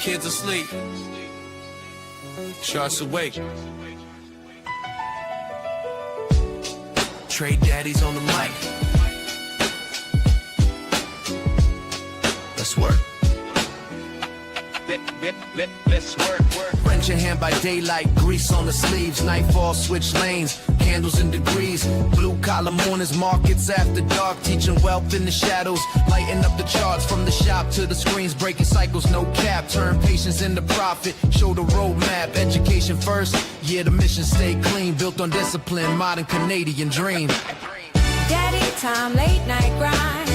Kids asleep. Charts awake. Trade daddies on the mic. Let's work. Let's work. Rent your hand by daylight, grease on the sleeves. Nightfall, switch lanes, candles and degrees. Blue collar mornings, markets after dark. Teaching wealth in the shadows, lighting up the charts. From the shop to the screens, breaking cycles, no cap. Turn patience into profit, show the roadmap. Education first, yeah, the mission stay clean. Built on discipline, modern Canadian dream. Daddy time, late night grind.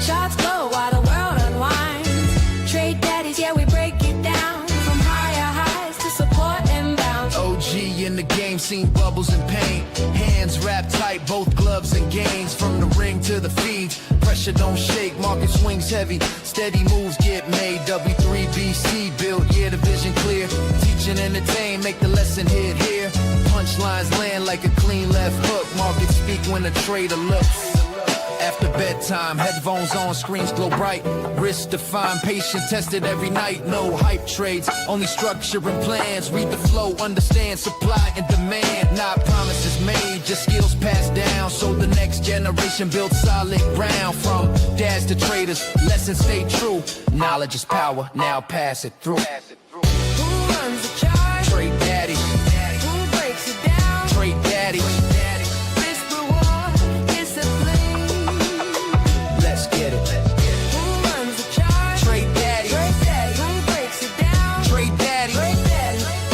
Shots glow while the world unwinds. Trade daddies, yeah, we break it down. From higher highs to support and bounce. OG in the game, seen bubbles and pain. Hands wrapped tight, both gloves and gains. From the ring to the feeds, pressure don't shake. Market swings heavy, steady moves get made. W3BC built, yeah, the vision clear. Teach and entertain, make the lesson hit here. Punchlines land like a clean left hook. Market speak when a trader looks. After bedtime, headphones on, screens glow bright. Risk defined, patient tested every night. No hype trades, only structure and plans. Read the flow, understand supply and demand. Not promises made, just skills passed down. So the next generation build solid ground. From dads to traders, lessons stay true. Knowledge is power, now pass it through. Who runs the charge? Trade daddy, Who breaks it down? trade daddy. Risk reward, discipline. Let's get it. Who runs the charge? Trade daddy, Who breaks it down? trade daddy.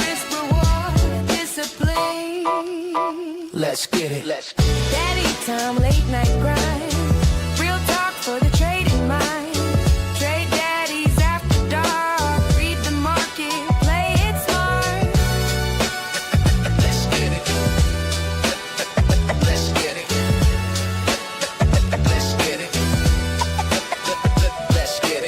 Risk reward, discipline. Let's get it. Daddy time, late night grind. Real talk for the trading mind. Trade daddies after dark. Read the market, play it smart. Let's get it. Let's get it. Let's get it. Let's get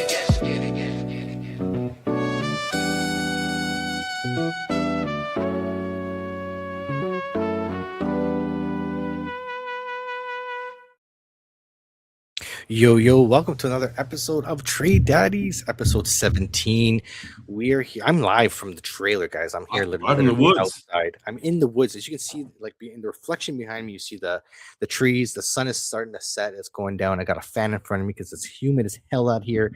Yo, welcome to another episode of Trade Daddies, episode 17. We're here. I'm live from the trailer, guys. I'm here Live in the woods. outside. I'm in the woods. As you can see, like in the reflection behind me, you see the trees. The sun is starting to set. It's going down. I got a fan in front of me because it's humid as hell out here.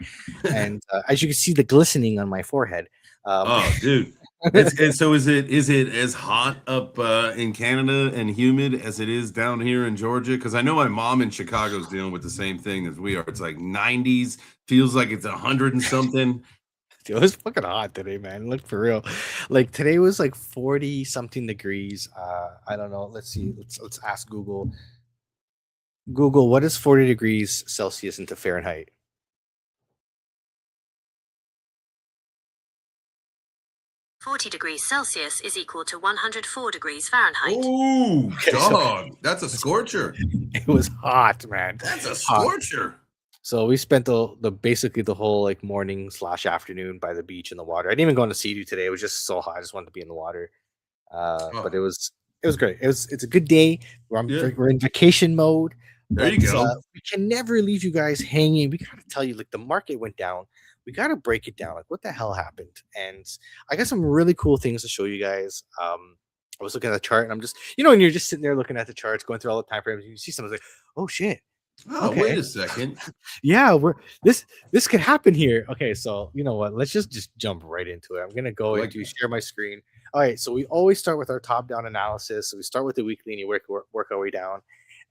And as you can see, the glistening on my forehead. Oh, dude. And so is it as hot up in Canada and humid as it is down here in Georgia? Because I know my mom in Chicago is dealing with the same thing as we are. It's like 90s, feels like it's 100 and something. Dude, it was fucking hot today, man. Look, for real. Like today was like 40 something degrees. I don't know. Let's see. Let's ask Google. Google, what is 40 degrees Celsius into Fahrenheit? (40°C is equal to 104 degrees Fahrenheit. Oh, Okay, so- dog. That's a scorcher. It was hot, man. That's a Hot. scorcher. So we spent the basically the whole like morning / afternoon by the beach in the water. I didn't even go on to Sea-Doo today. It was just so hot. I just wanted to be in the water. But it was great. It's a good day. We're in vacation mode. There you go. We can never leave you guys hanging. We gotta tell you, like the market went down. We gotta break it down. Like what the hell happened? And I got some really cool things to show you guys. I was looking at the chart and I'm just, and you're just sitting there looking at the charts, going through all the time frames. You see something like, oh shit. Oh, Okay. wait a second. Yeah, this could happen here. Okay, so you know what? Let's just jump right into it. I'm gonna go Like into that. share my screen. All right, so we always start with our top-down analysis. So we start with the weekly and you work our way down.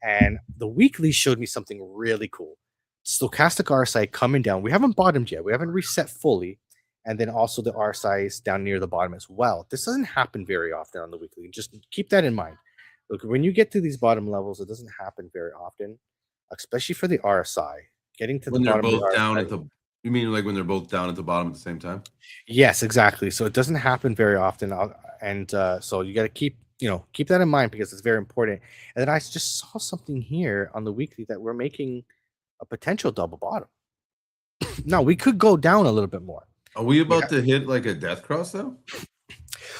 And the weekly showed me something really cool. Stochastic RSI coming down. We haven't bottomed yet. We haven't reset fully. And then also the RSI is down near the bottom as well. This doesn't happen very often on the weekly. Just keep that in mind. Look, when you get to these bottom levels, it doesn't happen very often, especially for the RSI. Getting to When the they're bottom of both the down RSI. at the you mean like when they're both down at the bottom at the same time? Yes, exactly. So it doesn't happen very often, and so you got to keep that in mind because it's very important. And then I just saw something here on the weekly that we're making a potential double bottom. Now we could go down a little bit more. Are we about to hit like a death cross though?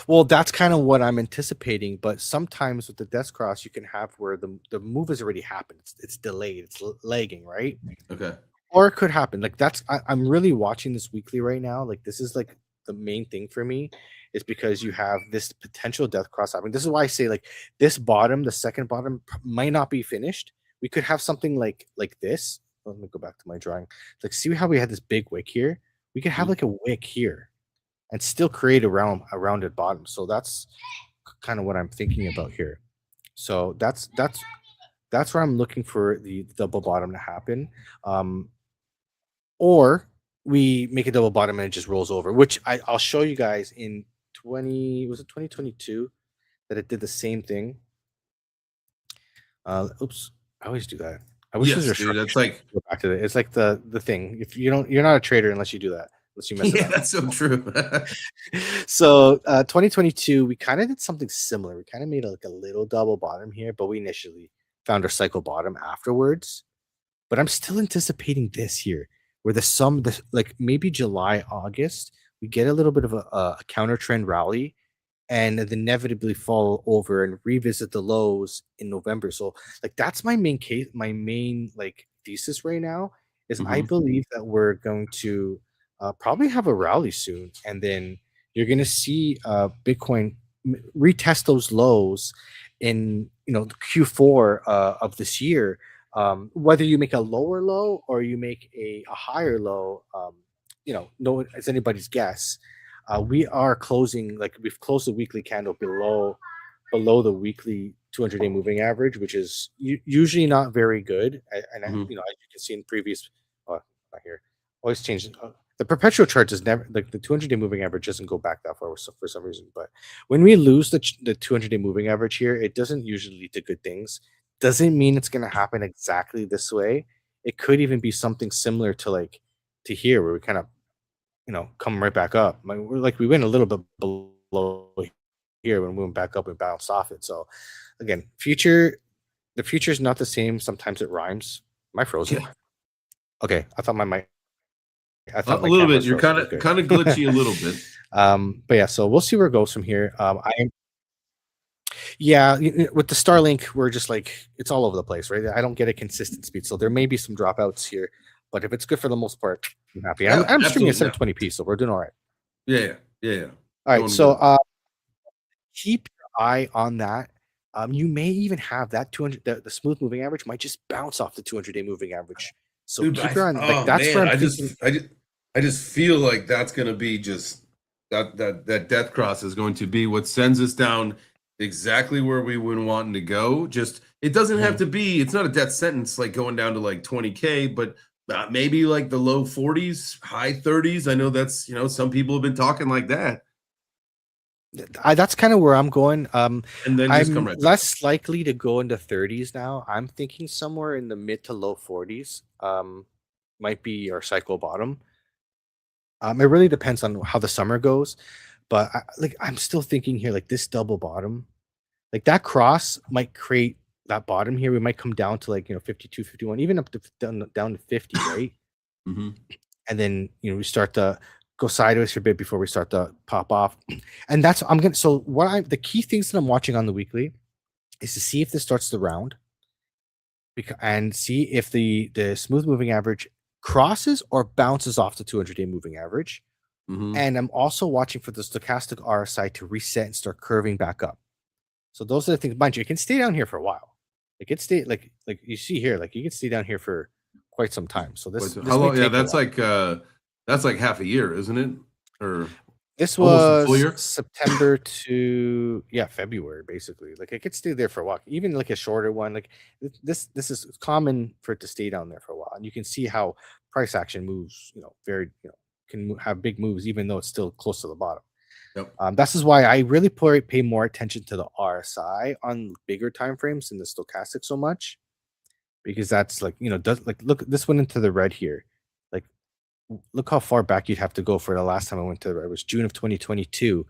Well, that's kind of what I'm anticipating. But sometimes with the death cross, you can have where the move has already happened. It's delayed. It's lagging, right? Okay. or it could happen. Like I'm really watching this weekly right now. Like this is like the main thing for me is because you have this potential death cross happening. This is why I say like this bottom, the second bottom might not be finished. We could have something like this. Let me go back to my drawing. Like see how we had this big wick here? We could have Mhm. like a wick here and still create a rounded bottom. So that's kind of what I'm thinking about here. So that's where I'm looking for the double bottom to happen. Um, or we make a double bottom and it just rolls over, which I'll show you guys in 2022 that it did the same thing. Oops, I always do that. I wish there's Yes, a dude. shortcut That's like, to go back to it. It's like the thing. If you don't, you're not a trader unless you do that, unless you mess it yeah, up. that's so true. So 2022, we kind of did something similar. We kind of made like a little double bottom here, but we initially found our cycle bottom afterwards. But I'm still anticipating this year, where like maybe July, August, we get a little bit of a counter trend rally, and then inevitably fall over and revisit the lows in November. So like that's my main case, my main like thesis right now is I Mhm. believe that we're going to probably have a rally soon, and then you're going to see Bitcoin retest those lows in Q4 of this year. Whether you make a lower low or you make a higher low, no, it's anybody's guess. We are closing like we've closed the weekly candle below the weekly 200-day moving average, which is usually not very good. And Mhm. as you can see in previous, not here, always change. The perpetual chart is never like the 200-day moving average doesn't go back that far for some reason. But when we lose the 200-day moving average here, it doesn't usually lead to good things. Doesn't mean it's going to happen exactly this way. It could even be something similar to like to here, where we kind of come right back up. We went a little bit below here when we went back up and bounced off it. So again, the future is not the same. Sometimes it rhymes. Am I frozen? Yeah, Okay, I thought a my little bit. camera's You're frozen. kind We're of good. kind of glitchy a little bit. But yeah, so we'll see where it goes from here. Yeah, with the Starlink, we're just like it's all over the place, right? I don't get a consistent speed, so there may be some dropouts here, but if it's good for the most part, I'm happy. I'm, Yeah, I'm streaming at absolutely. Yeah, 720p, so we're doing all right. yeah, yeah, yeah, yeah. All right, Doing so good. keep your eye on that. You may even have that 200, the smooth moving average might just bounce off the 200-day moving average. So Dude, keep your eye on like oh that's where man, I'm thinking. I just feel like that's gonna be just that death cross is going to be what sends us down exactly where we would want to go. Just it doesn't have Mhm. to be. It's not a death sentence like going down to like 20K, but maybe like the low 40s, high 30s. I know that's some people have been talking like that, That's kind of where I'm going. and then just come I'm right back up. less likely to go into 30s now. I'm thinking somewhere in the mid to low 40s. Might be our cycle bottom. It really depends on how the summer goes, but I'm still thinking here like this double bottom, like that cross might create that bottom here. We might come down to like 52, 51, even up to down to 50, right? Hmm. And then we start to go sideways for a bit before we start to pop off. And that's I'm gonna so what I the key things that I'm watching on the weekly is to see if this starts to round and see if the smooth moving average crosses or bounces off the 200-day moving average. Hmm. And I'm also watching for the stochastic RSI to reset and start curving back up. So those are the things. Mind you, it can stay down here for a while. It can stay like you see here, like you can stay down here for quite some time. So Wait, this so how this may long? Yeah, take a while. that's like half a year, isn't it? Or This almost a full was year? September to February, basically. Like it could stay there for a while, even like a shorter one. Like this is common for it to stay down there for a while, and you can see how price action moves. Very can have big moves, even though it's still close to the bottom. Yep. This is why I really pay more attention to the RSI on bigger time frames than the stochastic so much, because that's like does like look this went into the red here, like look how far back you'd have to go for the last time I went to the red. It was June of 2022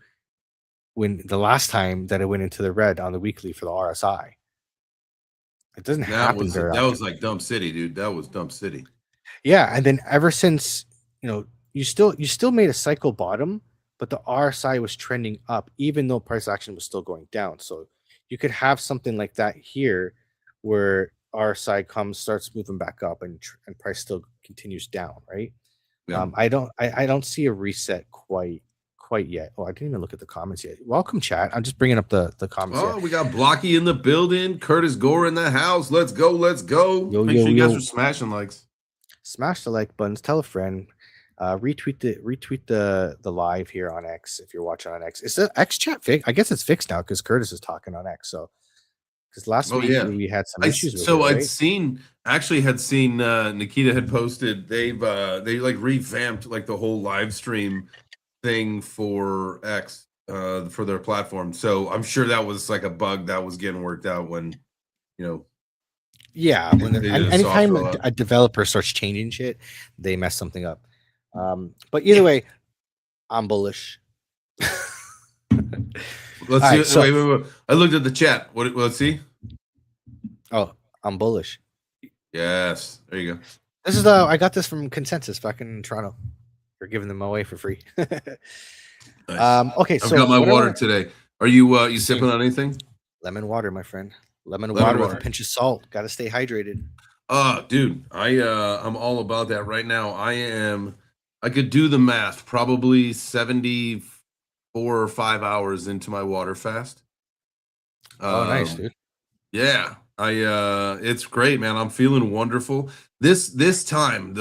when the last time that it went into the red on the weekly for the RSI. It doesn't happen very That often. was like Dump City, dude. That was Dump City. Yeah, and then ever since, you still made a cycle bottom, but the RSI was trending up, even though price action was still going down. So you could have something like that here, where RSI starts moving back up, and price still continues down, right? Yeah. I don't see a reset quite yet. Oh, I didn't even look at the comments yet. Welcome, chat. I'm just bringing up the comments. Oh, we got Blocky in the building. Curtis Gore in the house. Let's go. Let's go. Yo, Make yo, sure you guys yo. are smashing likes. Smash the like buttons. Tell a friend. Retweet the live here on X if you're watching on X. Is the X chat fixed? I guess it's fixed now because Curtis is talking on X. So because last week we had some issues with it, I'd right? seen Nikita had posted they like revamped like the whole live stream thing for X for their platform. So I'm sure that was like a bug that was getting worked out when Yeah, when anytime soft rollout. a developer starts changing shit, they mess something up. But either way, I'm bullish. Let's All see. right, so- Wait. I looked at the chat. Let's see. Oh, I'm bullish. Yes, there you go. This is I got this from Consensus back in Toronto. We're giving them away for free. Nice. Okay, I've so got my water today. Are you sipping on anything? Lemon water, my friend. Lemon Lemon water with water. a pinch of salt. Got to stay hydrated. Dude, I'm all about that right now. I could do the math, probably 74 or 5 hours into my water fast. Oh, nice, dude. Yeah. It's great, man. I'm feeling wonderful. This time,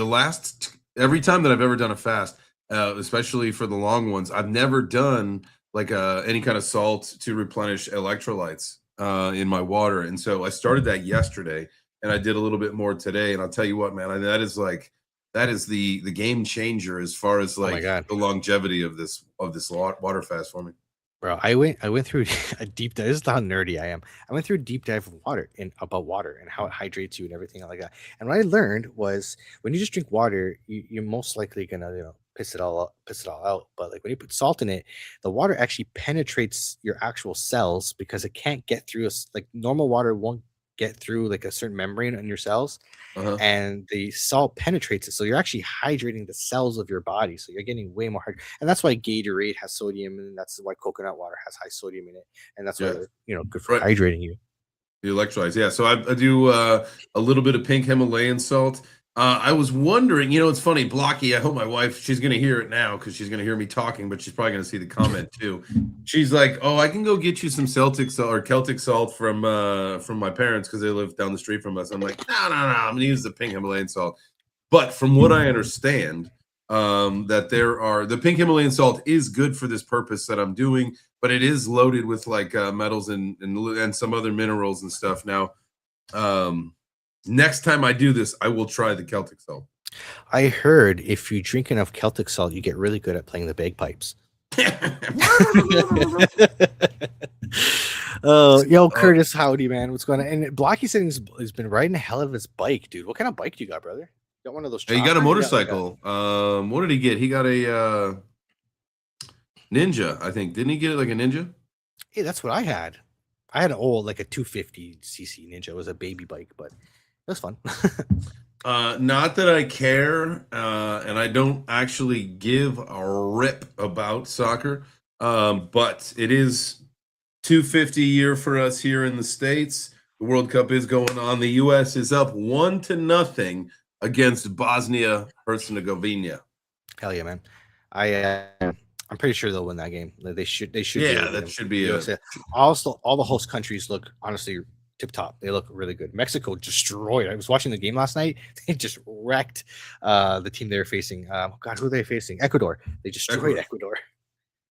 every time that I've ever done a fast, especially for the long ones, I've never done like any kind of salt to replenish electrolytes in my water. And so I started that yesterday, and I did a little bit more today. And I'll tell you what, man, that is the game changer as far as like the longevity of this water fast for me. Bro, I went through a deep dive. This is how nerdy I am. I went through a deep dive of about water and how it hydrates you and everything like that. And what I learned was when you just drink water, you're most likely gonna piss it all out. But like when you put salt in it, the water actually penetrates your actual cells because it can't get through like normal water won't get through like a certain membrane in your cells. And the salt penetrates it, so you're actually hydrating the cells of your body, so you're getting way more hydrated. And that's why Gatorade has sodium, and that's why coconut water has high sodium in it, and that's why they're good for hydrating you. The electrolytes, yeah. So I do a little bit of pink Himalayan salt. I was wondering, it's funny, Blocky. I hope my wife, she's going to hear it now because she's going to hear me talking, but she's probably going to see the comment too. She's like, "Oh, I can go get you some Celtic salt or Celtic salt from my parents because they live down the street from us." I'm like, no, I'm going to use the pink Himalayan salt. But from what I understand, that the pink Himalayan salt is good for this purpose that I'm doing, but it is loaded with like metals and some other minerals and stuff. Now, next time I do this, I will try the Celtic salt. I heard if you drink enough Celtic salt, you get really good at playing the bagpipes. Curtis, howdy, man. What's going on? And Blocky said he's been riding the hell of his bike, dude. What kind of bike do you got, brother? You got one of those? He got a motorcycle. What did he get? He got a Ninja, I think. Didn't he get it like a Ninja? Hey, that's what I had. I had like a 250cc Ninja. It was a baby bike, but it was fun. Not that I care, and I don't actually give a rip about soccer, but it is 250 a year for us here in the States. The World Cup is going on. The U.S. is up 1-0 against Bosnia-Herzegovina. Hell yeah, man! I'm pretty sure they'll win that game. They should. Yeah, that should be it. Also, all the host countries look honestly tip top. They look really good. Mexico destroyed. I was watching the game last night. They just wrecked the team they were facing. God, who are they facing? Ecuador. They destroyed Ecuador.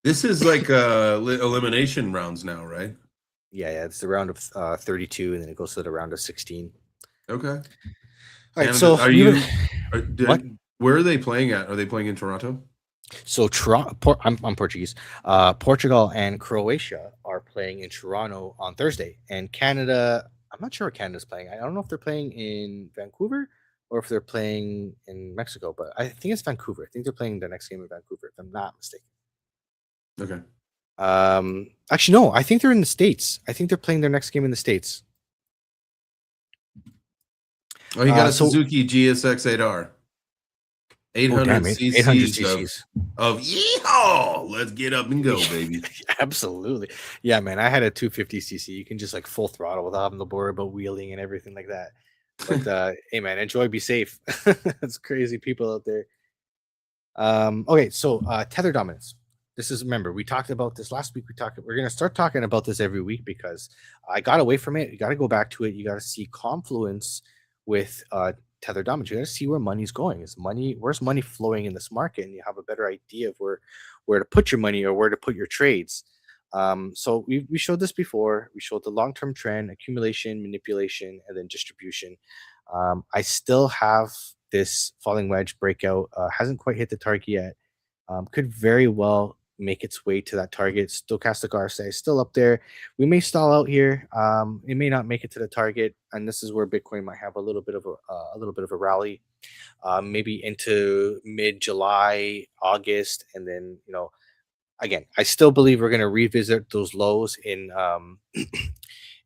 This is like elimination rounds now, right? Yeah. It's the round of 32, and then it goes to the round of 16. Okay. All right. So, what? Where are they playing at? Are they playing in Toronto? So I'm Portuguese. Portugal and Croatia are playing in Toronto on Thursday, and Canada. I'm not sure where Canada's playing. I don't know if they're playing in Vancouver or if they're playing in Mexico, but I think it's Vancouver. I think they're playing the next game in Vancouver, if I'm not mistaken. Okay. Actually, no. I think they're in the States. I think they're playing their next game in the States. Oh, he got a Suzuki GSX-8R. 800 cc's of yeehaw. Let's get up and go, baby. Absolutely. Yeah, man. I had a 250cc. You can just like full throttle without having to worry about wheeling and everything like that. But hey man, enjoy, be safe. It's crazy people out there. Okay, so tether dominance. This is, remember, we talked about this last week. We're gonna start talking about this every week because I got away from it. You got to go back to it. You got to see confluence with tether dominance. You got to see where money's going. Where's money flowing in this market, and you have a better idea of where to put your money or where to put your trades. So we showed this before. We showed the long term trend, accumulation, manipulation, and then distribution. I still have this falling wedge breakout. Hasn't quite hit the target yet. Could very well make its way to that target. Stochastic RSI is still up there. We may stall out here. It may not make it to the target, and this is where Bitcoin might have a little bit of a rally, maybe into mid July, August, and then again, I still believe we're going to revisit those lows in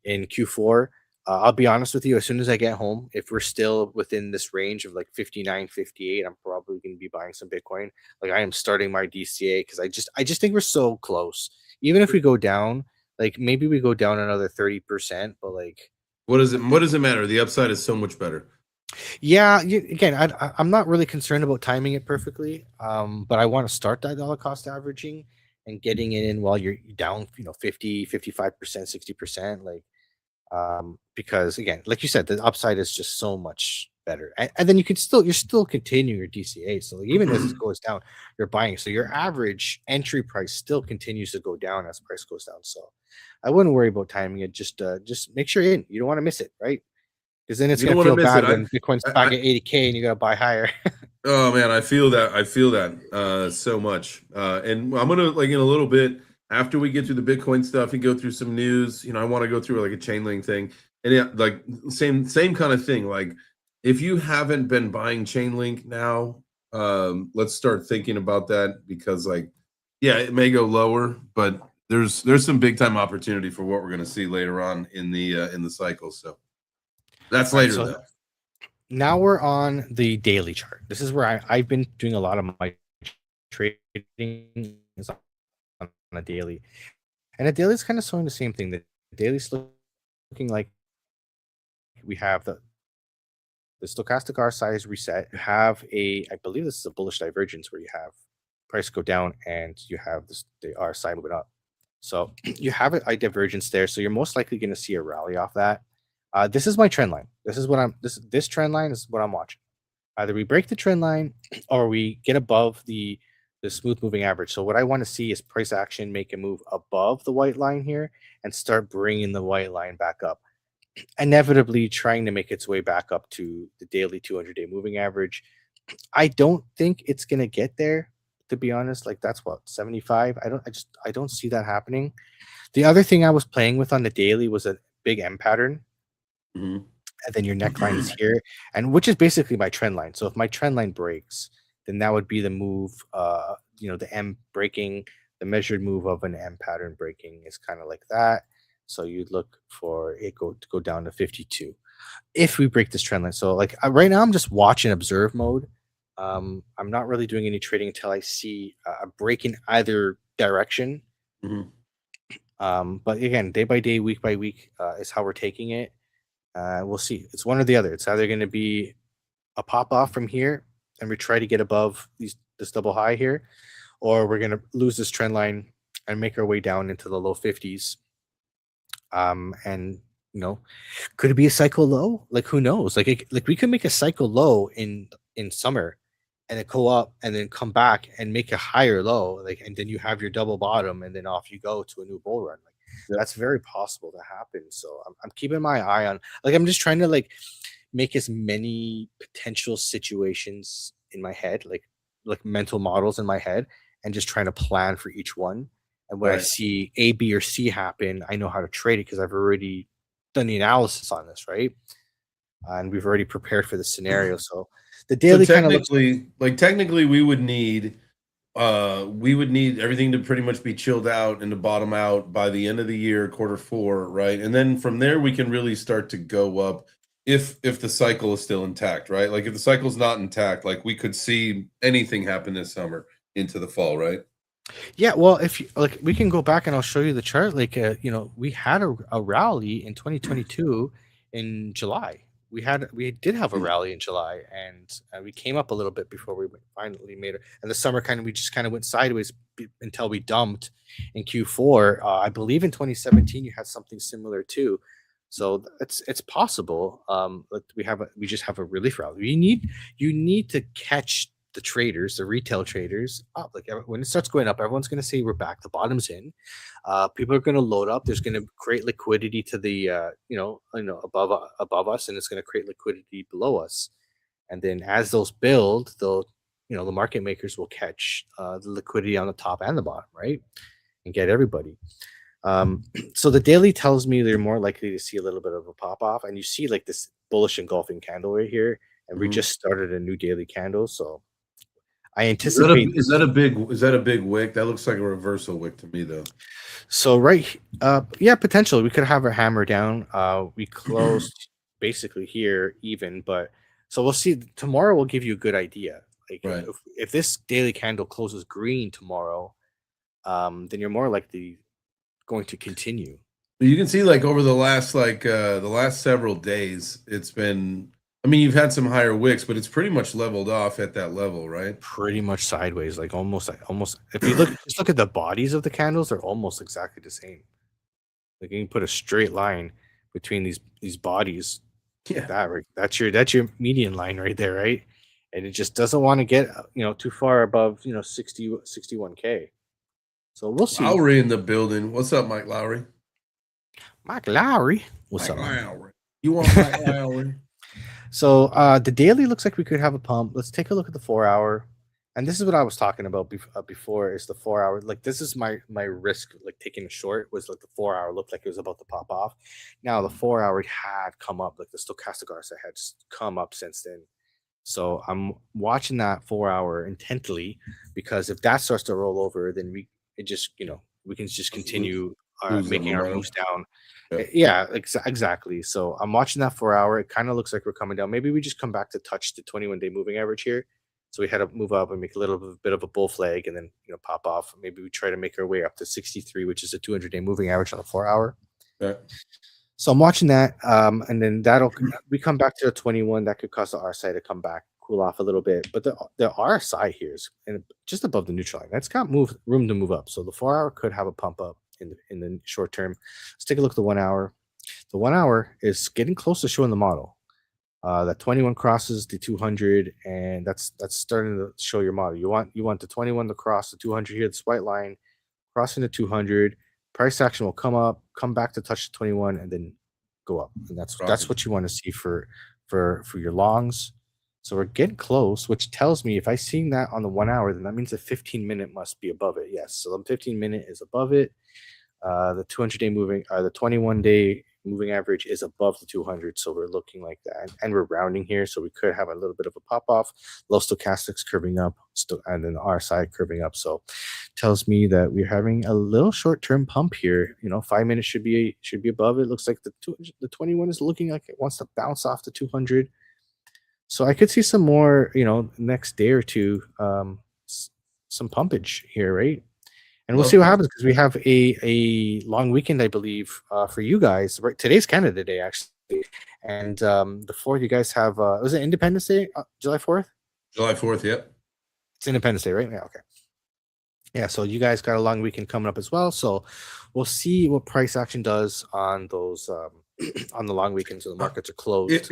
Q4. I'll be honest with you, as soon as I get home, if we're still within this range of like 59, 58, I'm probably going to be buying some Bitcoin. Like I am starting my DCA because I just think we're so close. Even if we go down, like maybe we go down another 30%, but like What does it matter? The upside is so much better. yeah, again, I'm not really concerned about timing it perfectly, but I want to start that dollar cost averaging and getting it in while you're down, 50, 55%, 60%, like because again, like you said, the upside is just so much better, and then you're still continuing your DCA. So like, even as it goes down, you're buying. So your average entry price still continues to go down as price goes down. So I wouldn't worry about timing it. Just make sure you're in. You don't want to miss it, right? Because then it's You don't gonna want to feel miss bad it. when Bitcoin's back at 80K and you gotta buy higher. Oh man, I feel that so much. And I'm gonna, like, in a little bit after we get through the Bitcoin stuff and go through some news. I want to go through like a chain link thing, and yeah, like same kind of thing. Like if you haven't been buying chain link now, let's start thinking about that, because like yeah, it may go lower, but there's some big time opportunity for what we're gonna see later on in the cycle. So that's All right, later so though. now we're on the daily chart. This is where I've been doing a lot of my trading is on a daily. And the daily is kind of showing the same thing. The daily's looking like we have the stochastic RSI is reset. You have I believe this is a bullish divergence where you have price go down and you have the RSI moving up. So you have a divergence there. So you're most likely going to see a rally off that. This is my trend line. This trend line is what I'm watching. Either we break the trend line or we get above the smooth moving average. So what I want to see is price action make a move above the white line here and start bringing the white line back up, inevitably trying to make its way back up to the daily 200-day moving average. I don't think it's going to get there, to be honest. Like that's what, 75. I don't see that happening. The other thing I was playing with on the daily was a big M pattern. Mhm. And then your neckline is here, and which is basically my trend line. So if my trend line breaks, then that would be the move. The M breaking, the measured move of an M pattern breaking is kind of like that. So you'd look for it to go down to 52 if we break this trend line. So like right now, I'm just watch and observe mode. I'm not really doing any trading until I see a break in either direction. Mhm. But again, day by day, week by week is how we're taking it. We'll see. It's one or the other. It's either going to be a pop off from here and we try to get above this double high here, or we're going to lose this trend line and make our way down into the low 50s. And could it be a cycle low? Like who knows? Like we could make a cycle low in summer and then go up and then come back and make a higher low, like, and then you have your double bottom and then off you go to a new bull run. Like that's very possible to happen. So I'm keeping my eye on, like, I'm just trying to like make as many potential situations in my head, like mental models in my head, and just trying to plan for each one. And when I Right. see A, B, or C happen, I know how to trade it because I've already done the analysis on this, right? And we've already prepared for the scenario. So the So daily kind of looks technically we would need everything to pretty much be chilled out and to bottom out by the end of the year, Q4, right? And then from there we can really start to go up if the cycle is still intact, right? Like if the cycle's not intact, like we could see anything happen this summer into the fall, right? yeah. Well, if you, like, we can go back and I'll show you the chart. Like, we had a rally in 2022 in July. we did have a Mm. rally in July, and we came up a little bit before we finally made it. And the summer we just kind of went sideways until we dumped in Q4. I believe in 2017 you had something similar too. So it's possible. But we just have a relief rally. You need to catch the traders, the retail traders up. Like when it starts going up, everyone's going to say we're back. The bottom's in. People are going to load up. There's going to create liquidity to the above us, and it's going to create liquidity below us. And then as those build, they'll the market makers will catch the liquidity on the top and the bottom, right, and get everybody. So the daily tells me they're more likely to see a little bit of a pop off, and you see like this bullish engulfing candle right here, and we Mhm. just started a new daily candle, so I Is that a anticipate is that a big is that a big wick? That looks like a reversal wick to me though. So yeah, potentially we could have a hammer down. We closed basically here even, but so we'll see. Tomorrow will give you a good idea. Like Right. if this daily candle closes green tomorrow, then you're more likely going to continue. But you can see like over the last several days, it's been. I mean, you've had some higher wicks, but it's pretty much leveled off at that level, right? Pretty much sideways, like almost. If you look at the bodies of the candles, they're almost exactly the same. Like you can put a straight line between these bodies. Yeah. That right, that's your median line right there, right? And it just doesn't want to get too far above 61K. So we'll see. Lowry in the building. What's up, Mike Lowry? Mike Lowry, what's Mike up, man? Lowry. You want Mike Lowry? So the daily looks like we could have a pump. Let's take a look at the 4 hour. And this is what I was talking about before is the 4 hour. Like this is my risk, like taking a short was like the 4 hour looked like it was about to pop off. Now the 4 hour had come up, like the stochastic RSI had just come up since then. So I'm watching that 4 hour intently because if that starts to roll over, then we can just continue Lose the making our momentum. moves down. Yeah. Yeah, exactly. So I'm watching that 4 hour. It kind of looks like we're coming down. Maybe we just come back to touch the 21-day moving average here. So we had to move up and make a little bit of a bull flag and then pop off. Maybe we try to make our way up to 63, which is a 200-day moving average on the 4 hour. Yeah. So I'm watching that, and then we come back to the 21. That could cause the RSI to come back, cool off a little bit. But the RSI here is just above the neutral line. That's got room to move up. So the 4 hour could have a pump up in the short term. Let's take a look at the 1 hour. The 1 hour is getting close to showing the model. That 21 crosses the 200, and that's starting to show your model. You want the 21 to cross the 200 here, this white line, crossing the 200. Price action will come back to touch the 21, and then go up. And that's what you want to see for your longs. So we're getting close, which tells me if I see that on the 1 hour, then that means the 15-minute must be above it. Yes, so the 15-minute is above it. The 200-day the 21-day moving average is above the 200, so we're looking like that, and we're rounding here, so we could have a little bit of a pop off. Low stochastics curving up, and then the RSI curving up. So tells me that we're having a little short-term pump here. 5 minutes should be above it. Looks like the 21 is looking like it wants to bounce off the 200. So I could see some more, next day or two, some pumpage here, right? And we'll see what happens because we have a long weekend, I believe, for you guys. Right, today's Canada Day, actually, and the 4th, you guys have was it Independence Day, July 4th? July 4th, yep. It's Independence Day, right? Yeah, okay. Yeah, so you guys got a long weekend coming up as well. So we'll see what price action does on those on the long weekend. So the markets are closed.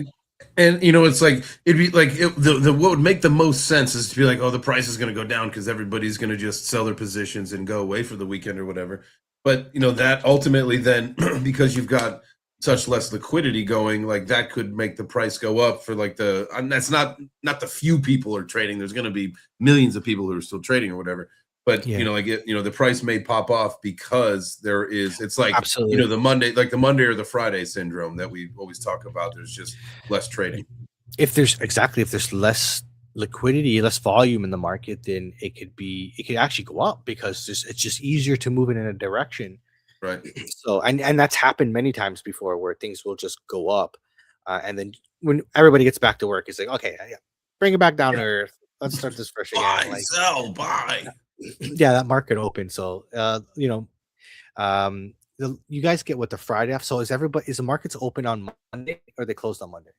And it's like it'd be like the what would make the most sense is to be like, oh, the price is going to go down because everybody's going to just sell their positions and go away for the weekend or whatever. But that ultimately then because you've got such less liquidity going, like that could make the price go up for like and that's not the few people are trading. There's going to be millions of people who are still trading or whatever. But the price may pop off because it's like Absolutely. the Monday or the Friday syndrome that we always talk about. There's just less trading. If there's less liquidity, less volume in the market, then it could actually go up because it's just easier to move in a direction. Right. So and that's happened many times before where things will just go up, and then when everybody gets back to work, it's like, okay, yeah, bring it back down to earth. Let's start this fresh again. Buy, sell, buy. Yeah, that market open. So you guys get what the Friday off. So is the markets open on Monday or they closed on Monday?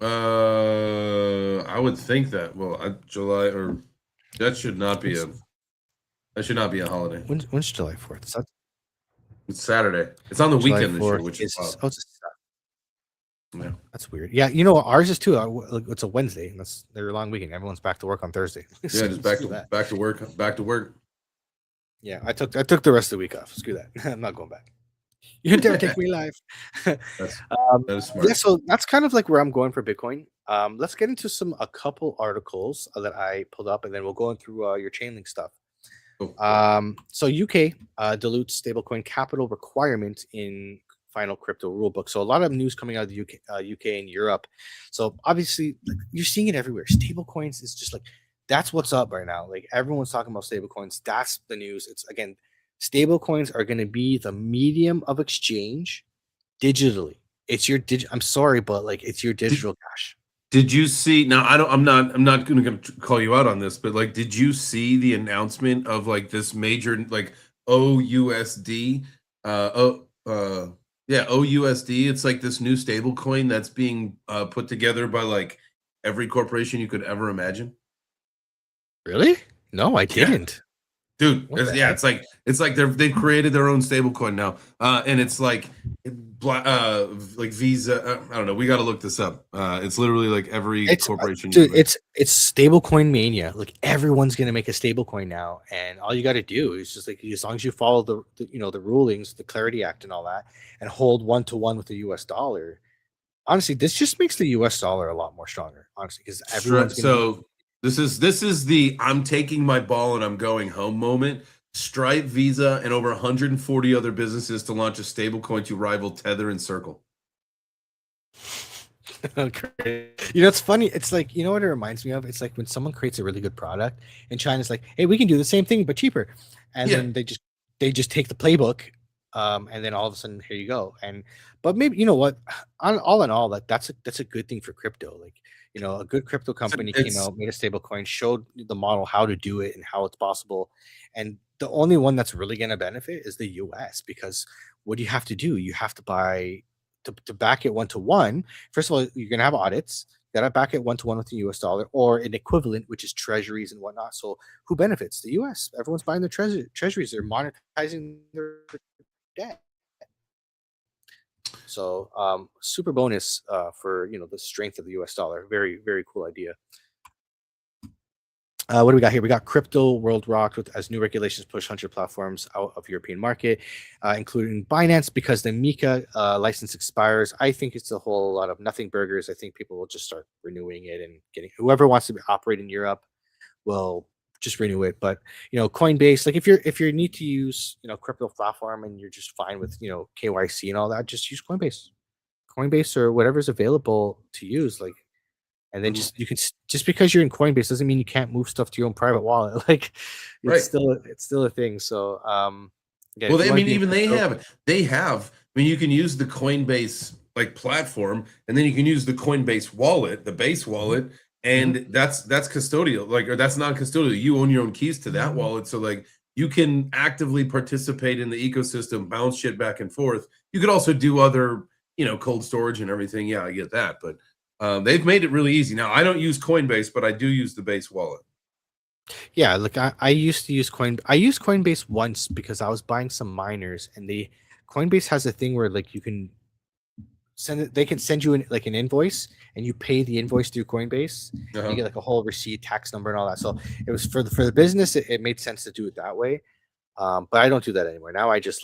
I would think that. Well, July or that should not be a holiday. When's July 4th? It's Saturday. It's on the July weekend this year, 4th which is is wild. oh, it's Yeah. that's weird. Yeah, you know what? Ours is too. It's a Wednesday, and that's their long weekend. Everyone's back to work on Thursday. So Yeah, just back screw to that. back to work. Back to work. Yeah, I took the rest of the week off. Screw that. I'm not going back. You dare take me live. That's um, that is smart. yeah, so that's kind of like where I'm going for Bitcoin. Let's get into a couple articles that I pulled up, and then we'll go through your Chainlink stuff. Cool. So UK dilutes stablecoin capital requirement in final crypto rulebook. So a lot of news coming out of the UK and Europe. So obviously, like, you're seeing it everywhere. Stablecoins is just like that's what's up right now. Like everyone's talking about stablecoins. That's the news. It's again, stablecoins are going to be the medium of exchange digitally. It's your I'm sorry, but like it's your digital cash. Did you see now I'm not gonna call you out on this, but like did you see the announcement of like this major like OUSD yeah, OUSD. It's like this new stable coin that's being put together by like every corporation you could ever imagine. Really? No, I Yeah. didn't. Dude, What the yeah, heck? it's like they've created their own stablecoin now, and it's like, like Visa. I don't know. We got to look this up. It's literally like every It's corporation. dude, it's stablecoin mania. Like everyone's gonna make a stablecoin now, and all you got to do is just like as long as you follow the rulings, the Clarity Act, and all that, and hold 1-to-1 with the U.S. dollar. Honestly, this just makes the U.S. dollar a lot more stronger. Honestly, because everyone's gonna. So this is the I'm taking my ball and I'm going home moment. Stripe, Visa, and over 140 other businesses to launch a stablecoin to rival Tether and Circle. It's funny. It's like what it reminds me of. It's like when someone creates a really good product, and China's like, "Hey, we can do the same thing but cheaper," and Yeah. then they just take the playbook, and then all of a sudden here you go. But maybe you know what? All in all, that's a good thing for crypto. Like a good crypto company came It's out, made a stable coin, showed the model how to do it and how it's possible, and the only one that's really going to benefit is the U.S. because what do you have to do? You have to buy to back it 1-to-1. First of all, you're going to have audits. You got to back it 1-to-1 with the U.S. dollar or an equivalent, which is treasuries and whatnot. So who benefits? The U.S. Everyone's buying their treasuries. They're monetizing their debt. So super bonus for the strength of the U.S. dollar. Very very cool idea. What do we got here? We got crypto world rocked as new regulations push 100 platforms out of European market, including Binance because the Mika license expires. I think it's a whole lot of nothing burgers. I think people will just start renewing it and getting whoever wants to operate in Europe will just renew it. But Coinbase, like if you need to use crypto platform and you're just fine with KYC and all that, just use Coinbase or whatever's available to use. Like and then just because you're in Coinbase doesn't mean you can't move stuff to your own private wallet. Like right. it's still a thing. So again, Well, I mean, even they have. I mean, you can use the Coinbase like platform, and then you can use the Coinbase wallet, the base wallet, and that's custodial, like, or that's non-custodial. You own your own keys to that wallet, so like you can actively participate in the ecosystem, bounce shit back and forth. You could also do other, cold storage and everything. Yeah, I get that, but they've made it really easy. Now, I don't use Coinbase, but I do use the base wallet. Yeah, like I used to use I used Coinbase once because I was buying some miners, and Coinbase has a thing where like you can they can send you like an invoice, and you pay the invoice through Coinbase. You get like a whole receipt, tax number, and all that. So it was for the business. It made sense to do it that way. But I don't do that anymore. Now I just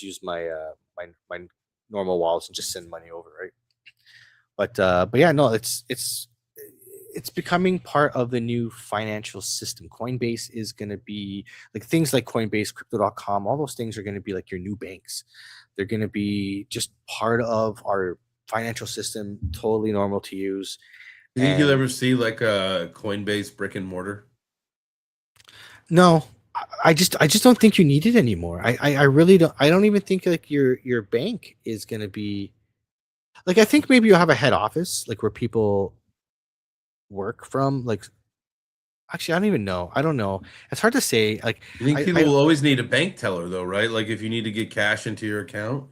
use my my normal wallets and just send money over, right? But yeah, no, it's becoming part of the new financial system. Coinbase is going to be like things like Coinbase, crypto.com, all those things are going to be like your new banks. They're going to be just part of our financial system, totally normal to use. You think you'll ever see like a Coinbase brick and mortar? No, I just don't think you need it anymore. I really don't. I don't even think like your bank is going to be like, I think maybe you'll have a head office like where people work from. Like, actually, I don't even know. I don't know. It's hard to say. Like, You think people will always need a bank teller though, right? Like if you need to get cash into your account.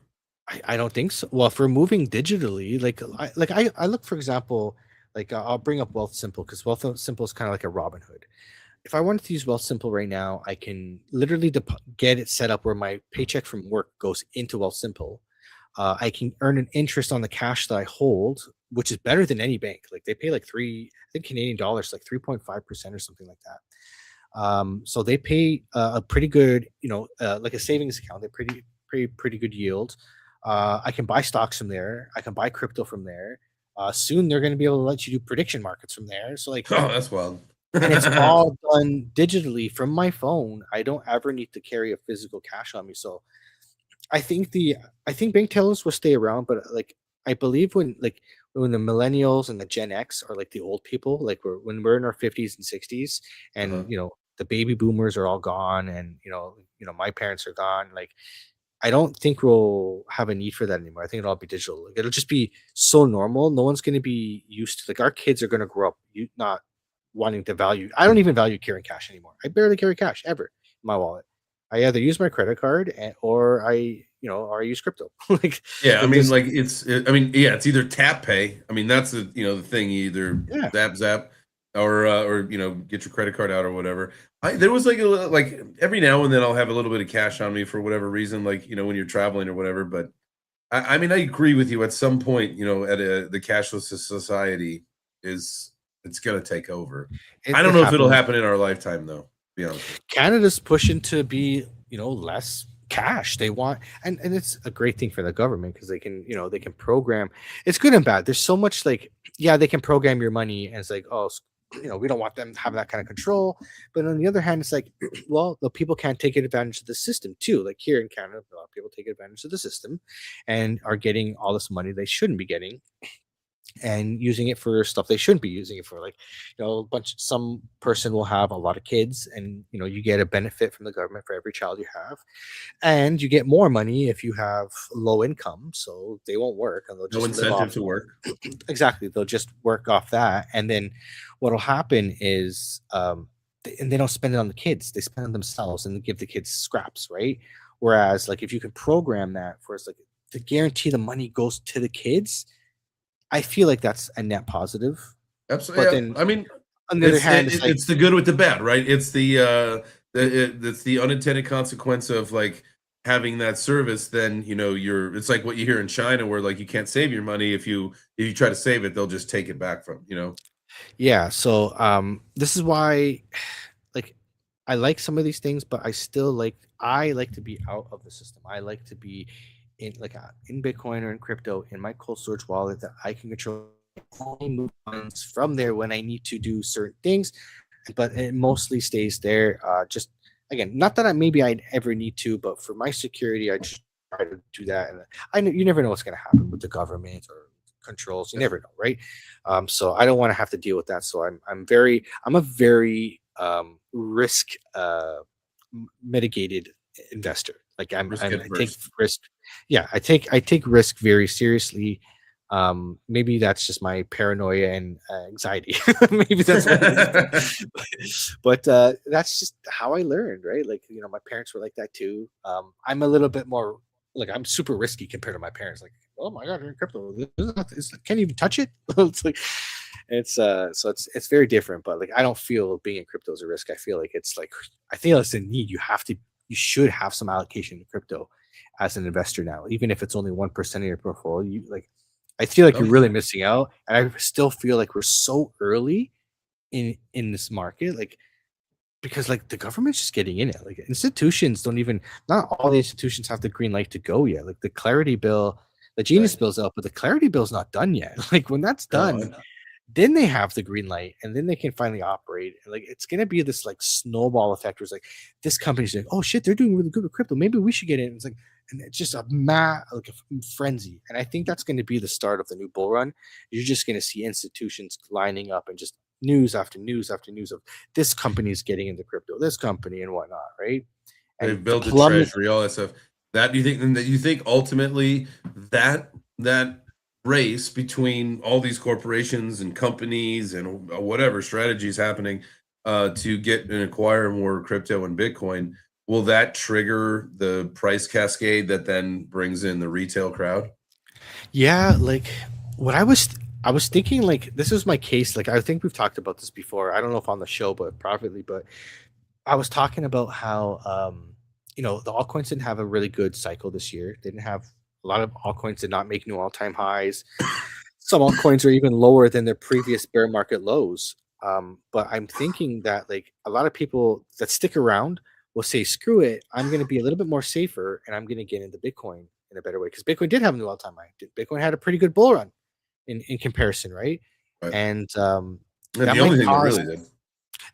I don't think so. Well, if we're moving digitally, I look, for example, I'll bring up Wealth Simple, because Wealth Simple is kind of like a Robinhood. If I wanted to use Wealth Simple right now, I can literally get it set up where my paycheck from work goes into Wealth Simple. I can earn an interest on the cash that I hold, which is better than any bank. Like they pay like I think Canadian dollars, like 3.5% or something like that. So they pay a pretty good, like a savings account. They're pretty good yield. I can buy stocks from there. I can buy crypto from there. Soon they're going to be able to let you do prediction markets from there. So like, Oh, that's wild. and it's all done digitally from my phone. I don't ever need to carry a physical cash on me. So I think bank tellers will stay around, but like I believe when the millennials and the Gen X are like the old people, like when we're in our 50s and 60s, and Uh-huh. the baby boomers are all gone, and my parents are gone. Like I don't think we'll have a need for that anymore. I think it'll all be digital. Like it'll just be so normal. No one's going to be used to, like, our kids are going to grow up not wanting to value. I don't even value carrying cash anymore. I barely carry cash ever in my wallet. I either use my credit card or I use crypto. Like Yeah, I it mean, just like it's either tap pay. I mean, that's the thing. You either yeah. zap, or get your credit card out or whatever. There was like every now and then I'll have a little bit of cash on me for whatever reason, like when you're traveling or whatever. But I mean, I agree with you. At some point, the cashless society it's gonna take over. I It don't know if it'll happens. happen in our lifetime, though. To be honest with Canada's pushing to be, less cash. They want, and it's a great thing for the government, because they can program. It's good and bad. There's so much, like, yeah, they can program your money, and it's like, oh, we don't want them to have that kind of control. But on the other hand, it's like, well, the people can't take advantage of the system too. Like here in Canada, a lot of people take advantage of the system and are getting all this money they shouldn't be getting, and using it for stuff they shouldn't be using it for. Like, some person will have a lot of kids, and you get a benefit from the government for every child you have, and you get more money if you have low income, so they won't work, and they'll you. No just live incentive off. to work. Exactly, they'll just work off that, and then what'll happen is, and they don't spend it on the kids, they spend it on themselves, and they give the kids scraps, right? Whereas, like, if you can program that for us, like, to guarantee the money goes to the kids, I feel like that's a net positive. Absolutely. But Yeah. then I mean, on the other hand, it's like, it's the good with the bad, right? It's the unintended consequence of like having that service. Then it's like what you hear in China, where like you can't save your money. If you try to save it, they'll just take it back from. yeah. So this is why, like, I like some of these things, but I like to be out of the system. I like to be in Bitcoin or in crypto in my cold storage wallet that I can control. Only move funds from there when I need to do certain things, but it mostly stays there. Just again, not that I'd ever need to, but for my security, I just try to do that. And I know you never know what's going to happen with the government or controls. You never know, right? So I don't want to have to deal with that. So I'm a very risk mitigated investor. Like Risk I take adverse. risk. Yeah, I take risk very seriously. Maybe that's just my paranoia and anxiety. Maybe that's what it is. But that's just how I learned, right? Like, my parents were like that too. I'm a little bit more, like, I'm super risky compared to my parents. Like, oh my god, you're in crypto. Can't even touch it. It's like, it's very different. But like, I don't feel being in crypto is a risk. I feel like I feel it's a need. You should have some allocation to crypto as an investor now, even if it's only 1% of your portfolio. I feel like Oh, you're really yeah. missing out, and I still feel like we're so early in this market, like, because like the government's just getting in it. Like, institutions don't even, not all the institutions have the green light to go yet. Like the Clarity Bill, the Genius Right. Bill's out, but the Clarity Bill's not done yet. Like when that's No, I done, know. then they have the green light, and then they can finally operate. And like, it's gonna be this like snowball effect where it's like, this company's like, oh shit, they're doing really good with crypto, maybe we should get in. It's like, and it's just a frenzy. And I think that's going to be the start of the new bull run. You're just going to see institutions lining up, and just news after news after news of this company is getting into crypto, this company and whatnot, right? And They've the built a plummet. treasury, all that stuff. That you think ultimately that race between all these corporations and companies and whatever strategies happening to get and acquire more crypto and Bitcoin. will that trigger the price cascade that then brings in the retail crowd? Yeah, like what I was thinking, like this is my case. Like I think we've talked about this before. I don't know if on the show, but privately. But I was talking about how the altcoins didn't have a really good cycle this year. They didn't have a lot of altcoins did not make new all-time highs. Some altcoins are even lower than their previous bear market lows. But I'm thinking that like a lot of people that stick around will say, screw it, I'm going to be a little bit more safer and I'm going to get into Bitcoin in a better way because Bitcoin did have a new all-time high. Bitcoin had a pretty good bull run in comparison, right? Right. And And that the might only thing that cause really did.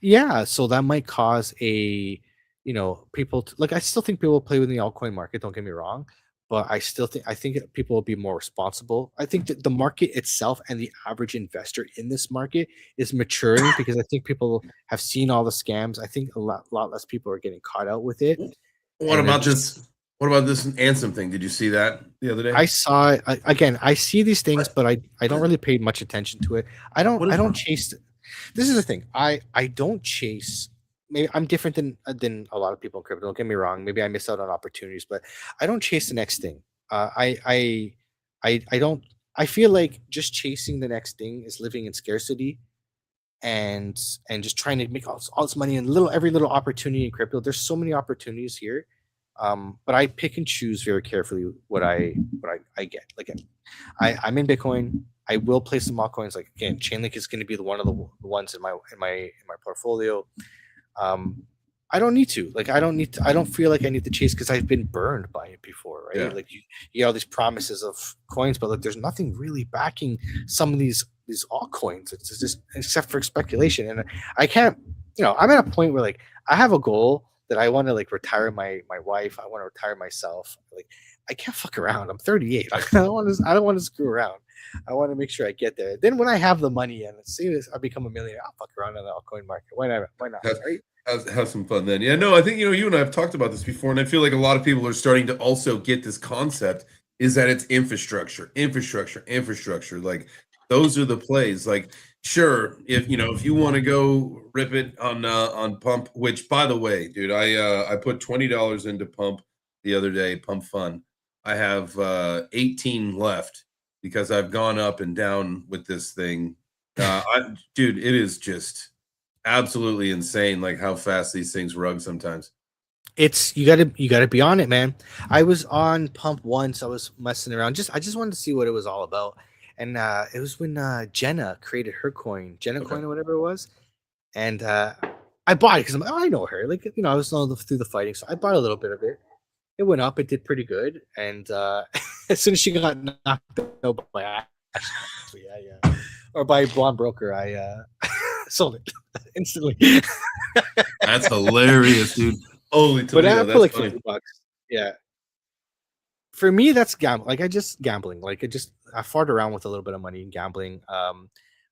yeah, so that might cause people to, like I still think people will play with the altcoin market, don't get me wrong, but I think people will be more responsible. I think that the market itself and the average investor in this market is maturing because I think people have seen all the scams. I think a lot less people are getting caught out with it. What And they're about just this? What about this Ansem thing? Did you see that the other day? I saw it again. I see these things, but I don't really pay much attention to it. I don't What I is don't chase. This is the thing. I don't chase. Maybe I'm different than a lot of people in crypto. Don't get me wrong. Maybe I miss out on opportunities, but I don't chase the next thing. I don't. I feel like just chasing the next thing is living in scarcity and just trying to make all this money and every little opportunity in crypto. There's so many opportunities here, but I pick and choose very carefully what I get. Like I'm in Bitcoin. I will play some altcoins. Like again, Chainlink is going to be one of the ones in my portfolio. Um, I don't need to. Like I don't need to. I don't feel like I need to chase because I've been burned by it before, right? Yeah. Like you get all these promises of coins, but like there's nothing really backing some of these altcoins. It's just except for speculation, and I can't. I'm at a point where like I have a goal that I want to like retire my wife. I want to retire myself. Like I can't fuck around. I'm 38. I don't want to screw around. I want to make sure I get there. Then when I have the money and let's say I become a millionaire, I'll fuck around on the altcoin market. Why not? Why not? Have, Right? have some fun then. Yeah, no, I think you and I have talked about this before, and I feel like a lot of people are starting to also get this concept is that it's infrastructure. Like those are the plays. Like, sure, if you want to go rip it on Pump, which by the way, dude, I put $20 into Pump the other day, Pump Fun. I have 18 left because I've gone up and down with this thing. Dude, it is just absolutely insane, like how fast these things rug sometimes. It's you gotta be on it, man. I was on Pump once. I was messing around. I just wanted to see what it was all about. And it was when Jenna created her coin, Jenna Okay. coin or whatever it was. And I bought it because I'm like, oh, I know her. Like, I was all through the fighting, so I bought a little bit of it. It went up. It did pretty good. And as soon as she got knocked out by Ashley, or by Blonde Broker, I sold it instantly. That's hilarious, dude. Holy But I Toledo, put that's like funny. $50. Yeah. For me, that's gambling. Like I just gambling. Like I fart around with a little bit of money in gambling.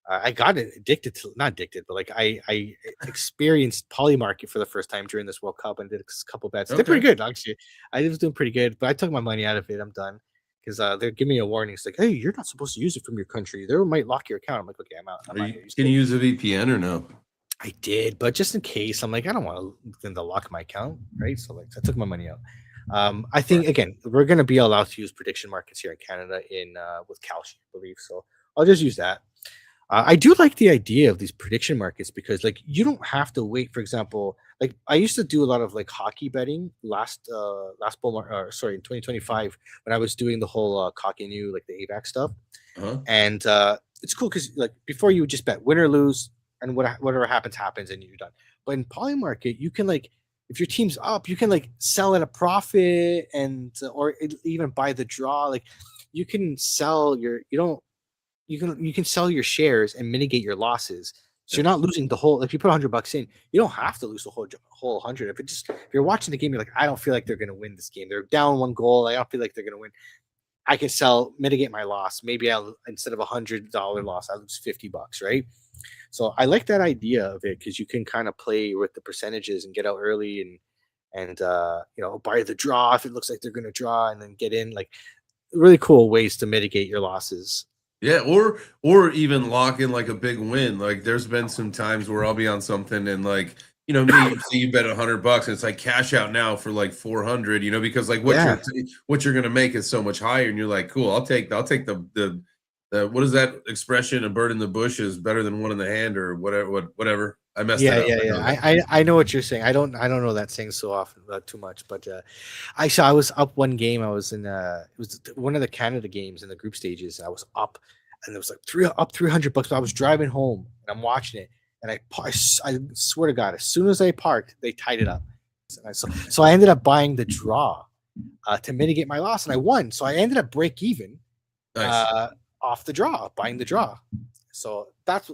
I got addicted to not addicted, but like I experienced Polymarket for the first time during this World Cup and did a couple bets. Did pretty Okay. good actually. I was doing pretty good, but I took my money out of it. I'm done because they're giving me a warning. It's like, hey, you're not supposed to use it from your country. They might lock your account. I'm like, okay, I'm out. I'm not gonna use Can it. you use a VPN or no? I did, but just in case, I'm like, I don't want them to lock my account, right? So like, I took my money out. I think again, we're gonna be allowed to use prediction markets here in Canada in with Kalshi, I believe. So I'll just use that. I do like the idea of these prediction markets because like you don't have to wait. For example, like I used to do a lot of like hockey betting last sorry, in 2025 when I was doing the whole cocky new like the AVAC stuff. Uh-huh. And it's cool because like before you would just bet win or lose, and whatever happens, and you're done. But in Polymarket, you can like if your team's up, you can like sell at a profit and or even buy the draw. Like you can sell you can sell your shares and mitigate your losses. So you're not losing the whole. If you put $100 in, you don't have to lose the whole 100. If you're watching the game, you're like, I don't feel like they're going to win this game. They're down one goal. I don't feel like they're going to win. I can mitigate my loss. Maybe I'll instead of $100 loss, I lose $50, right? So I like that idea of it because you can kind of play with the percentages and get out early and buy the draw if it looks like they're going to draw and then get in. Like really cool ways to mitigate your losses. Yeah, or even lock in like a big win. Like there's been some times where I'll be on something and like you know, me, so you bet $100 and it's like cash out now for like 400, you know, because like what you're gonna make is so much higher, and you're like, cool, I'll take the what is that expression? A bird in the bush is better than one in the hand, or whatever. I messed that up. I know what you're saying. I don't know that saying so often, too much, but I was up one game. I was in it was one of the Canada games in the group stages. I was up, and it was like $300. But I was driving home and I'm watching it, and I swear to God, as soon as I parked, they tied it up. So I ended up buying the draw to mitigate my loss, and I won. So I ended up break even off the draw, buying the draw. So that's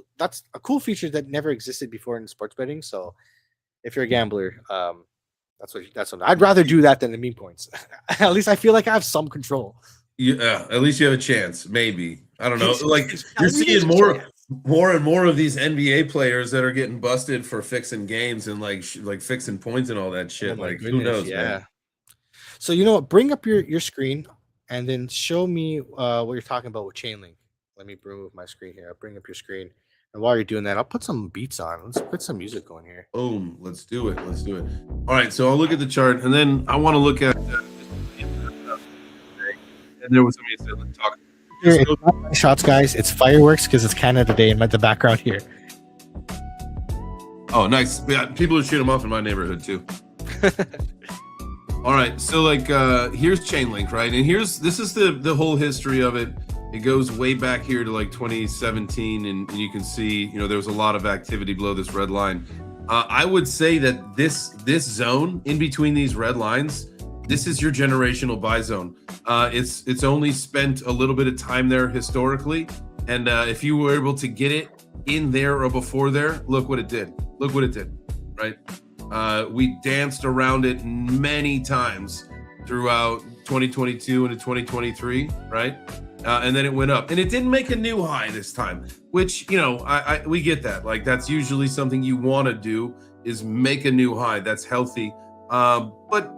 a cool feature that never existed before in sports betting. So if you're a gambler, that's what I'd rather do that than the meme points. At least I feel like I have some control. Yeah, at least you have a chance. Maybe, I don't know. Like you're seeing more and more of these NBA players that are getting busted for fixing games and like fixing points and all that shit. Like who knows? Yeah. Man? So you know what? Bring up your screen and then show me what you're talking about with Chainlink. Let me remove my screen here. I'll bring up your screen. And while you're doing that, I'll put some beats on. Let's put some music going here. Boom. Let's do it. All right. So I'll look at the chart, and then I want to look at. And there was somebody that said, let's talk. It's not shots, guys. It's fireworks because it's Canada Day in the background here. Oh, nice. Yeah, people are shooting them off in my neighborhood too. All right. So like, here's Chainlink, right? And this is the whole history of it. It goes way back here to like 2017, and you can see, you know, there was a lot of activity below this red line. I would say that this zone in between these red lines, this is your generational buy zone. It's only spent a little bit of time there historically, and if you were able to get it in there or before there, look what it did. Look what it did, right? We danced around it many times throughout 2022 into 2023, right? And then it went up, and it didn't make a new high this time, which, you know, we get that. Like, that's usually something you want to do, is make a new high. That's healthy. But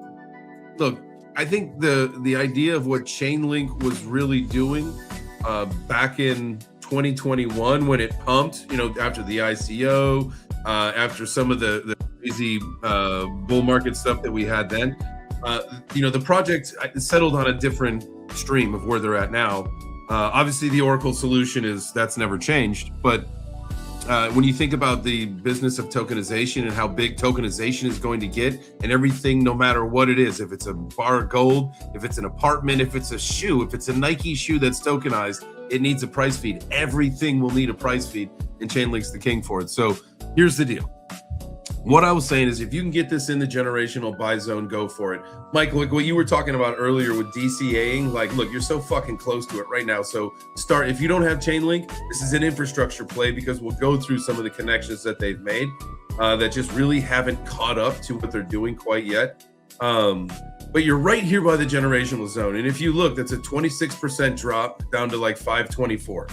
look, I think the idea of what Chainlink was really doing back in 2021 when it pumped, you know, after the ICO, after some of the crazy bull market stuff that we had then, you know, the project settled on a different stream of where they're at now. Obviously the Oracle solution that's never changed, but when you think about the business of tokenization and how big tokenization is going to get, and everything, no matter what it is, if it's a bar of gold, if it's an apartment, if it's a shoe, if it's a Nike shoe that's tokenized, it needs a price feed. Everything will need a price feed, and Chainlink's the king for it. So here's the deal. What I was saying is, if you can get this in the generational buy zone, go for it. Mike, look what you were talking about earlier with DCAing. Like, look, you're so fucking close to it right now. So start. If you don't have Chainlink, this is an infrastructure play, because we'll go through some of the connections that they've made that just really haven't caught up to what they're doing quite yet. But you're right here by the generational zone. And if you look, that's a 26% drop down to like 524.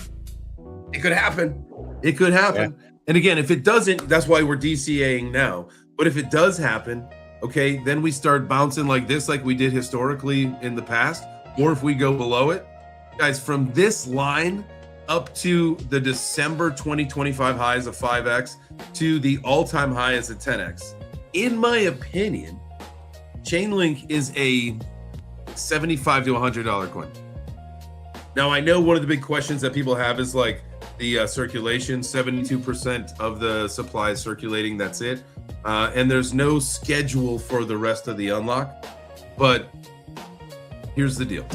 It could happen. It could happen. Yeah. And again, if it doesn't, that's why we're DCAing now. But if it does happen, okay, then we start bouncing like this, like we did historically in the past. Or if we go below it, guys, from this line up to the December 2025 high as a 5x to the all-time high as a 10x. In my opinion, Chainlink is a $75 to $100 coin. Now, I know one of the big questions that people have is like, the circulation, 72% of the supply is circulating, that's it. And there's no schedule for the rest of the unlock. But here's the deal.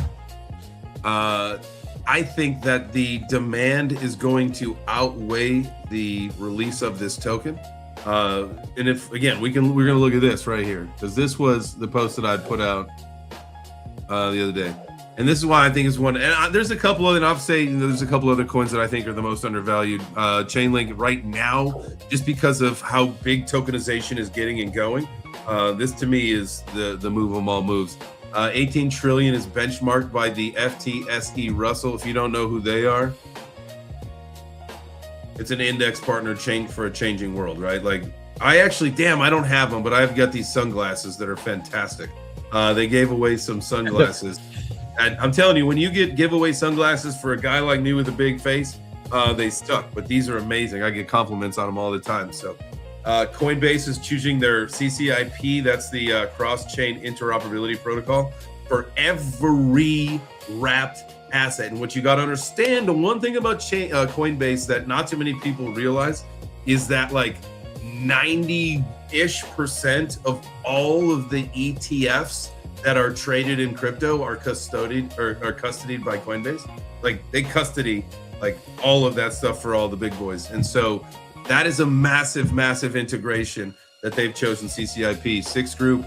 I think that the demand is going to outweigh the release of this token. And if, again, we're going to look at this right here, because this was the post that I put out the other day. And this is why I think it's one. And there's a couple other, and I'll say, you know, there's a couple other coins that I think are the most undervalued. Chainlink right now, just because of how big tokenization is getting and going. This to me is the move of all moves. 18 trillion is benchmarked by the FTSE Russell. If you don't know who they are, it's an index partner chain for a changing world, right? Like, I actually, I don't have them, but I've got these sunglasses that are fantastic. They gave away some sunglasses. And I'm telling you, when you get giveaway sunglasses for a guy like me with a big face, they stuck. But these are amazing. I get compliments on them all the time. So Coinbase is choosing their CCIP, that's the cross-chain interoperability protocol, for every wrapped asset. And what you got to understand, the one thing about Coinbase that not too many people realize is that like 90-ish% of all of the ETFs that are traded in crypto are custodied by Coinbase. Like they custody like all of that stuff for all the big boys. And so that is a massive, massive integration that they've chosen CCIP. Six Group,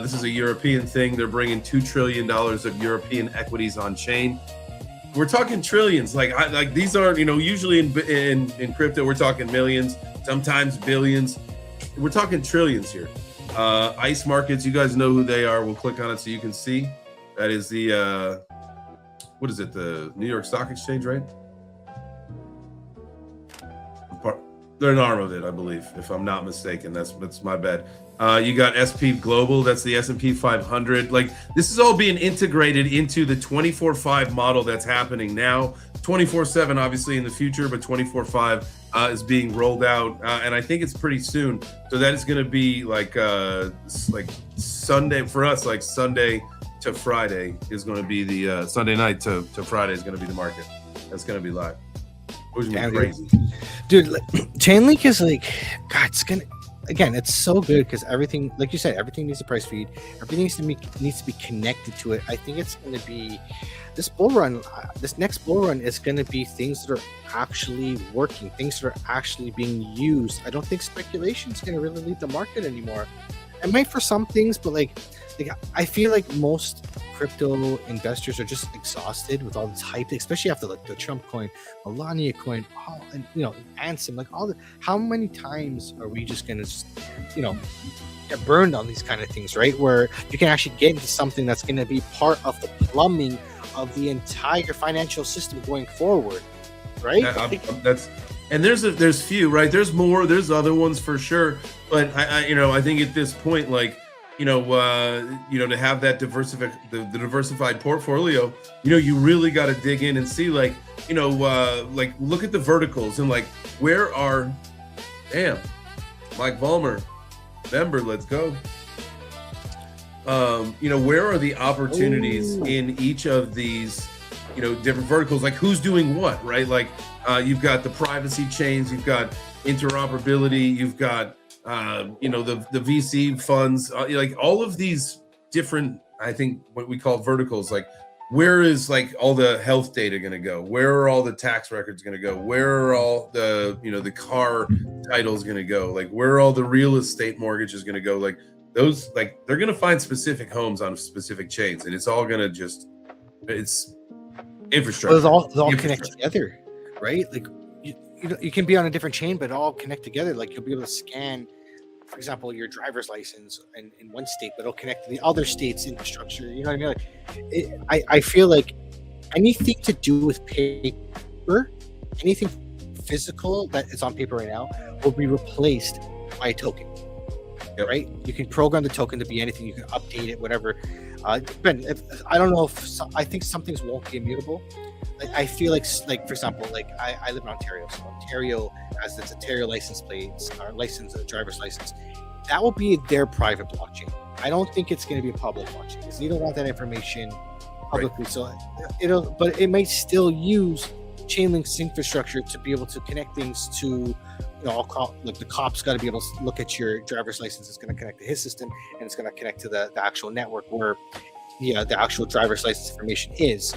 this is a European thing. They're bringing $2 trillion of European equities on chain. We're talking trillions. Like these are, usually in crypto, we're talking millions, sometimes billions. We're talking trillions here. ICE Markets, you guys know who they are. We'll click on it so you can see. That is the, what is it? The New York Stock Exchange, right? They're an arm of it, I believe, if I'm not mistaken. That's my bad. You got SP Global, that's the S&P 500. Like this is all being integrated into the 24/5 model that's happening now. 24/7, obviously in the future, but 24/5 is being rolled out, and I think it's pretty soon. So that is going to be like Sunday for us, like Sunday to Friday is going to be the Sunday night to Friday is going to be the market. That's going to be live. Which is crazy. Dude, like, Chainlink is like, God, it's gonna, again, it's so good because everything, like you said, everything needs a price feed. Everything needs to be connected to it. I think it's going to be this bull run. This next bull run is going to be things that are actually working, things that are actually being used. I don't think speculation is going to really lead the market anymore. It might for some things, but like I feel like most crypto investors are just exhausted with all this hype, especially after like the Trump coin, Melania coin, and Ansem, like all the. How many times are we just gonna get burned on these kind of things, right? Where you can actually get into something that's gonna be part of the plumbing of the entire financial system going forward, right? And there's few, right? There's more, there's other ones for sure, but I think at this point, like. To have that diversified portfolio, you really got to dig in and see, like look at the verticals and like where are, Mike Ballmer, member, let's go. Where are the opportunities in each of these, different verticals? Like who's doing what, right? Like you've got the privacy chains, you've got interoperability, you've got the VC funds, like all of these different, I think what we call verticals, like where is like all the health data going to go? Where are all the tax records going to go? Where are all the, the car titles going to go? Like where are all the real estate mortgages going to go? Like those, like they're going to find specific homes on specific chains, and it's all going to it's infrastructure. Well, it's all connected together, right? Like you can be on a different chain, but all connect together. Like you'll be able to scan, for example, your driver's license in one state, but it'll connect to the other state's infrastructure. You know what I mean? Like I feel like anything to do with paper, anything physical that is on paper right now will be replaced by a token. Yep. Right? You can program the token to be anything. You can update it, whatever. Ben, I don't know I think some things won't be immutable. I feel like for example, like I live in Ontario, so Ontario has its Ontario license plates, or driver's license. That will be their private blockchain. I don't think it's going to be a public blockchain because you don't want that information publicly. Right. So but it might still use Chainlink's infrastructure to be able to connect things to, like the cops got to be able to look at your driver's license. It's going to connect to his system, and it's going to connect to the actual network where, the actual driver's license information is.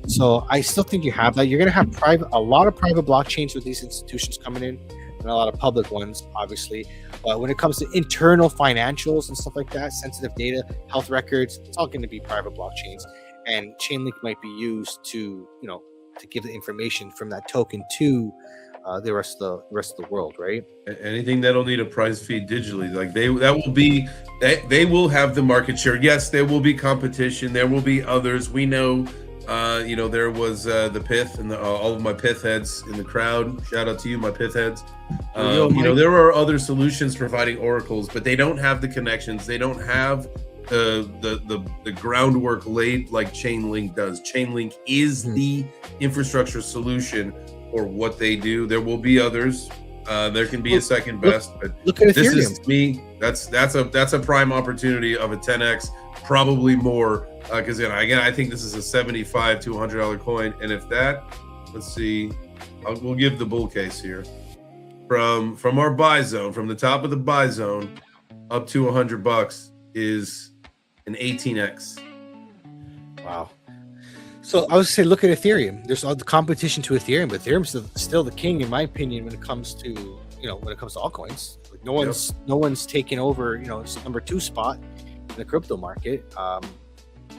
So I still think you have that. You're going to have a lot of private blockchains with these institutions coming in, and a lot of public ones, obviously. But when it comes to internal financials and stuff like that, sensitive data, health records, it's all going to be private blockchains. And Chainlink might be used to, to give the information from that token to the rest of the world, right? Anything that'll need a price feed digitally, like they will have the market share. Yes, there will be competition. There will be others. We know. There was the Pith and all of my Pith heads in the crowd. Shout out to you, my Pith heads. There are other solutions providing oracles, but they don't have the connections. They don't have the groundwork laid like Chainlink does. Chainlink is the infrastructure solution for what they do. There will be others. There can be a second best, but Look at this Ethereum. is me. That's a prime opportunity of a 10x, probably more. Because again, I think this is a $75 to $100 coin, and if that, let's see, we'll give the bull case here from our buy zone, from the top of the buy zone up to $100 is an 18x. Wow. So I would say, look at Ethereum. There's all the competition to Ethereum, but Ethereum's still the king, in my opinion, when it comes to altcoins. Like no one's taken over, its number 2 spot in the crypto market,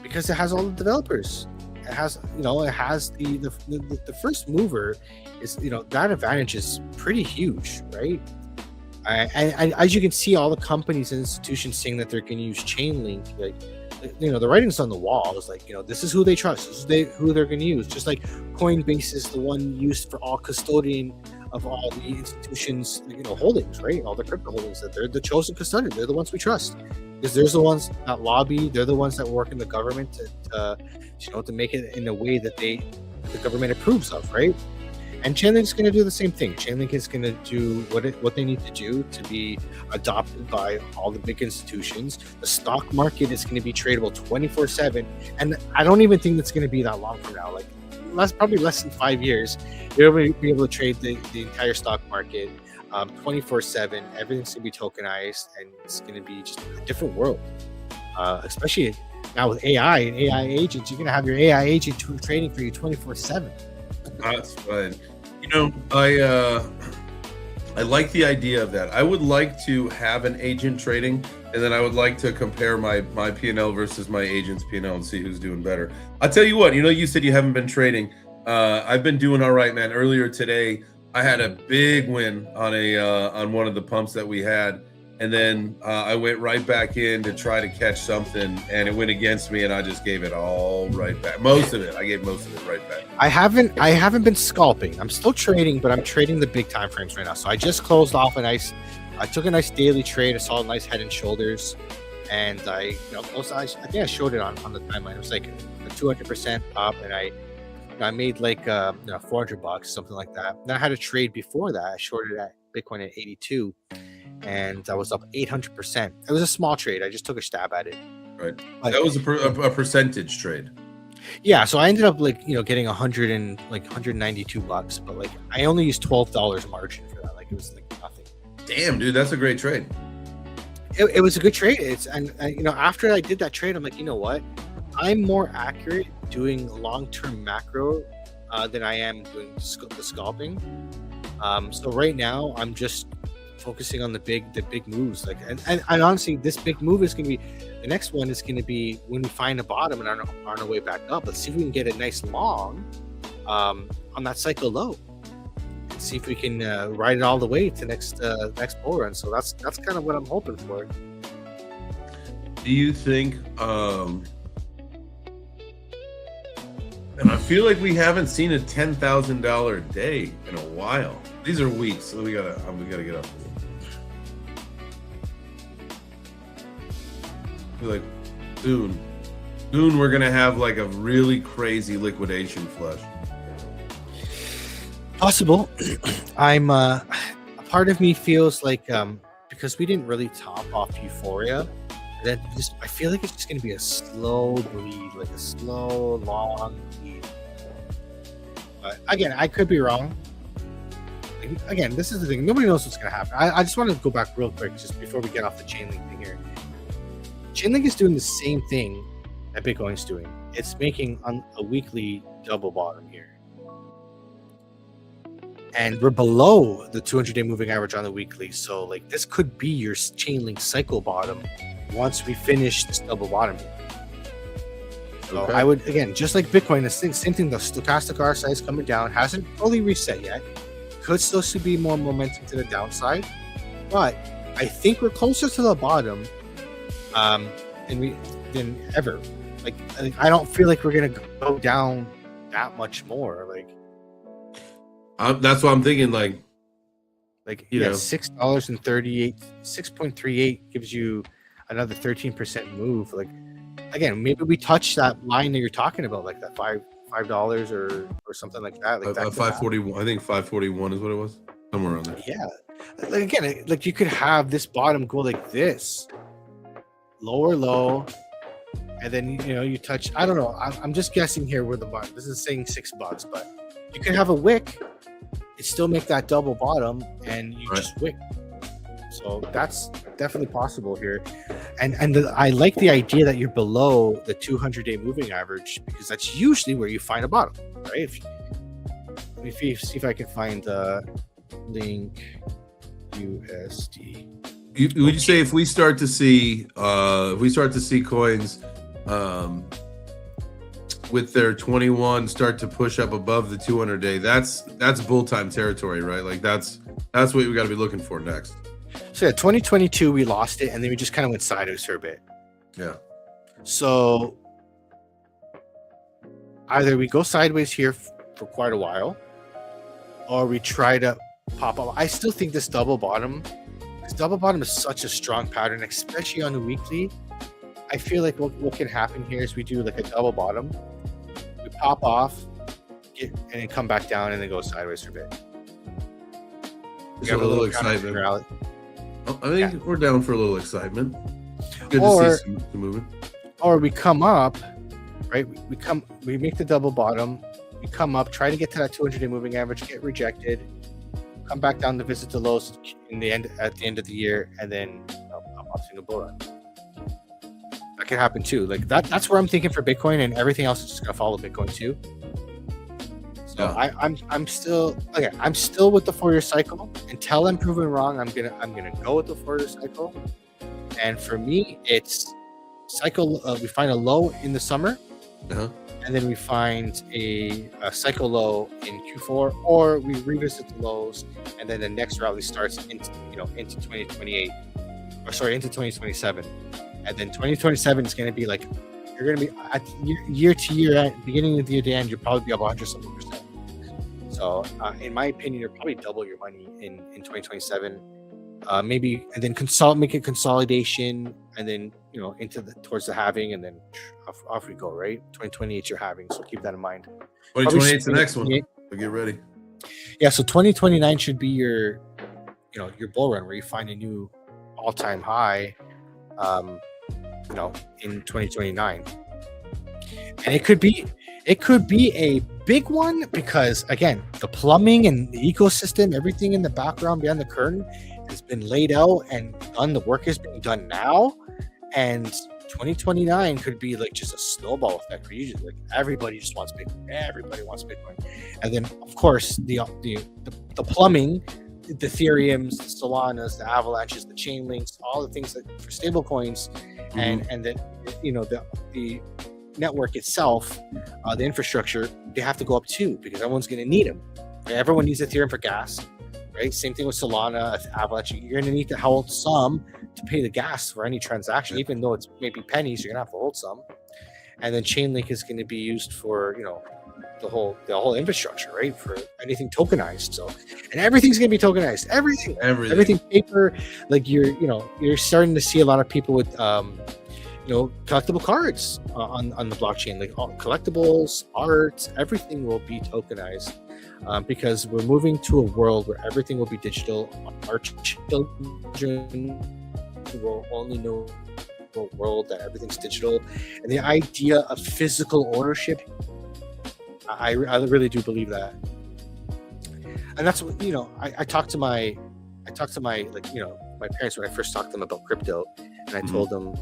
because it has all the developers. It has, the first mover is, that advantage is pretty huge, right? And as you can see, all the companies and institutions saying that they're going to use Chainlink, like, the writing's on the wall. It's like, this is who they trust. This is who they're going to use. Just like Coinbase is the one used for all custodian of all the institutions, holdings, right? All the crypto holdings, that they're the chosen custodian. They're the ones we trust because they're the ones that lobby. They're the ones that work in the government to make it in a way that the government approves of, right? And Chainlink's going to do the same thing. Chainlink is going to do what they need to do to be adopted by all the big institutions. The stock market is going to be tradable 24/7, and I don't even think that's going to be that long from now. Like, probably less than 5 years, you're going to be able to trade the entire stock market 24/7. Everything's going to be tokenized, and it's going to be just a different world. Especially now with AI and AI agents, you're going to have your AI agent trading for you 24/7. That's fun. I like the idea of that. I would like to have an agent trading, and then I would like to compare my P&L versus my agent's P&L and see who's doing better. I'll tell you what, you said you haven't been trading. I've been doing all right, man. Earlier today, I had a big win on one of the pumps that we had. And then I went right back in to try to catch something, and it went against me, and I just gave it all right back. Most of it, I gave most of it right back. I haven't been scalping. I'm still trading, but I'm trading the big time frames right now. So I just closed off I took a nice daily trade. I saw a nice head and shoulders, and I think I showed it on the timeline. It was like a 200% up, and I made like $400, something like that. Then I had a trade before that. I shorted at Bitcoin at 82. And I was up 800%. It was a small trade. I just took a stab at it. Right. That was a percentage trade. Yeah. So I ended up getting $192, but I only used $12 margin for that. It was nothing. Damn, dude, that's a great trade. It was a good trade. After I did that trade, I'm like, you know what? I'm more accurate doing long-term macro than I am doing the scalping. So right now I'm just focusing on the big moves, and honestly, this big move is going to be, the next one is going to be when we find a bottom and on our way back up. Let's see if we can get a nice long on that cycle low, and see if we can ride it all the way to next bull run. So that's kind of what I'm hoping for. Do you think and I feel like we haven't seen a $10,000 day in a while. These are weeks, so we gotta get up. Like soon we're gonna have like a really crazy liquidation flush. Possible. I'm a part of me feels like because we didn't really top off euphoria, that I feel like it's just gonna be a slow bleed, like a slow long bleed. But again, I could be wrong. Again, this is the thing, nobody knows what's gonna happen. I just want to go back real quick just before we get off the Chainlink thing here. Chainlink is doing the same thing that Bitcoin's doing. It's making a weekly double bottom here. And we're below the 200-day moving average on the weekly. So this could be your Chainlink cycle bottom once we finish this double bottom here. So okay. I would, again, just like Bitcoin, the same thing, the stochastic RSI is coming down, hasn't fully reset yet. Could still be more momentum to the downside. But I think we're closer to the bottom than ever. I don't feel like we're gonna go down that much more. That's what I'm thinking. $6.38 gives you another 13% move. Again, maybe we touch that line that you're talking about, like that $5 or something like that. Like that 541. I think 541 is what it was. somewhere on there. Yeah. Like again, like you could have this bottom go like this, lower low, and then you touch. I don't know. I'm just guessing here where the bottom. This is saying $6, but you could have a wick. It still make that double bottom, and you just wick. So that's definitely possible here, and I like the idea that you're below the 200-day moving average, because that's usually where you find a bottom, right? Let me see if I can find the link USD. Would you say if we start to see coins with their 21 start to push up above the 200-day, that's bull time territory, right? Like that's what we got to be looking for next. So yeah, 2022 we lost it, and then we just kind of went sideways for a bit. Yeah. So either we go sideways here for quite a while, or we try to pop up. I still think this double bottom is such a strong pattern, especially on the weekly. I feel like what can happen here is we do like a double bottom, we pop off, and then come back down, and then go sideways for a bit. We have a little excitement. Rally. I think we're down for a little excitement. Good to see some movement. Or we come up, right? We make the double bottom. We come up, try to get to that 200-day moving average, get rejected, come back down to visit the lows at the end of the year, and then pop off single bull run. That could happen too. Like that's where I'm thinking for Bitcoin, and everything else is just gonna follow Bitcoin too. So I'm still with the 4-year cycle. Until I'm proven wrong, I'm gonna go with the 4-year cycle. And for me, it's cycle. We find a low in the summer, and then we find a cycle low in Q4, or we revisit the lows, and then the next rally starts into 2028, or sorry, into 2027, and then 2027 is going to be like you're going to be at year to year, at beginning of the year to end, you'll probably be up 100%. So, in my opinion, you'll probably double your money in 2027. Maybe, and then make a consolidation, and then towards the halving, and then off we go. Right, 2028 you're having, so keep that in mind. 2028 is the next one. So get ready. Yeah, so 2029 should be your bull run, where you find a new all-time high, in 2029, and it could be a big one, because again, the plumbing and the ecosystem, everything in the background behind the curtain has been laid out and done. The work is being done now, and 2029 could be like just a snowball effect where everybody just wants Bitcoin. Everybody wants Bitcoin, and then of course the plumbing, the Ethereums, the Solanas, the Avalanches, the chain links, all the things that for stable coins, and then the network itself, the infrastructure, they have to go up too, because everyone's going to need them. Everyone needs Ethereum for gas, right? Same thing with Solana, Avalanche. You're going to need to hold some to pay the gas for any transaction, even though it's maybe pennies. You're going to have to hold some, and then Chainlink is going to be used for the whole infrastructure, right? For anything tokenized. So, and everything's going to be tokenized. Everything paper. Like you're starting to see a lot of people with collectible cards on the blockchain, like all collectibles, art, everything will be tokenized, because we're moving to a world where everything will be digital. Our children will only know a world that everything's digital, and the idea of physical ownership, I really do believe that. And that's what I talked to my my parents when I first talked to them about crypto, and I told them,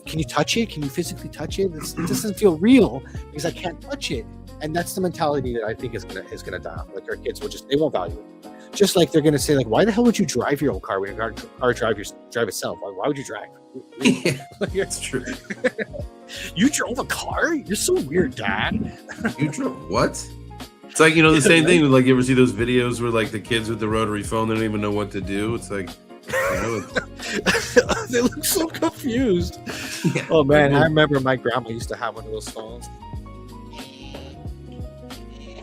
can you touch it? Can you physically touch it? It doesn't feel real because I can't touch it. And that's the mentality that I think is gonna die off. Like our kids they won't value it. Just like they're gonna say, like, why the hell would you drive your own car when your car drive itself? Like, why would you drive? It's true. You drove a car? You're so weird, Dad. You drove what? It's like the same thing with, like, you ever see those videos where, like, the kids with the rotary phone, they don't even know what to do. It's like, they look so confused. Yeah. Oh man, I remember my grandma used to have one of those phones.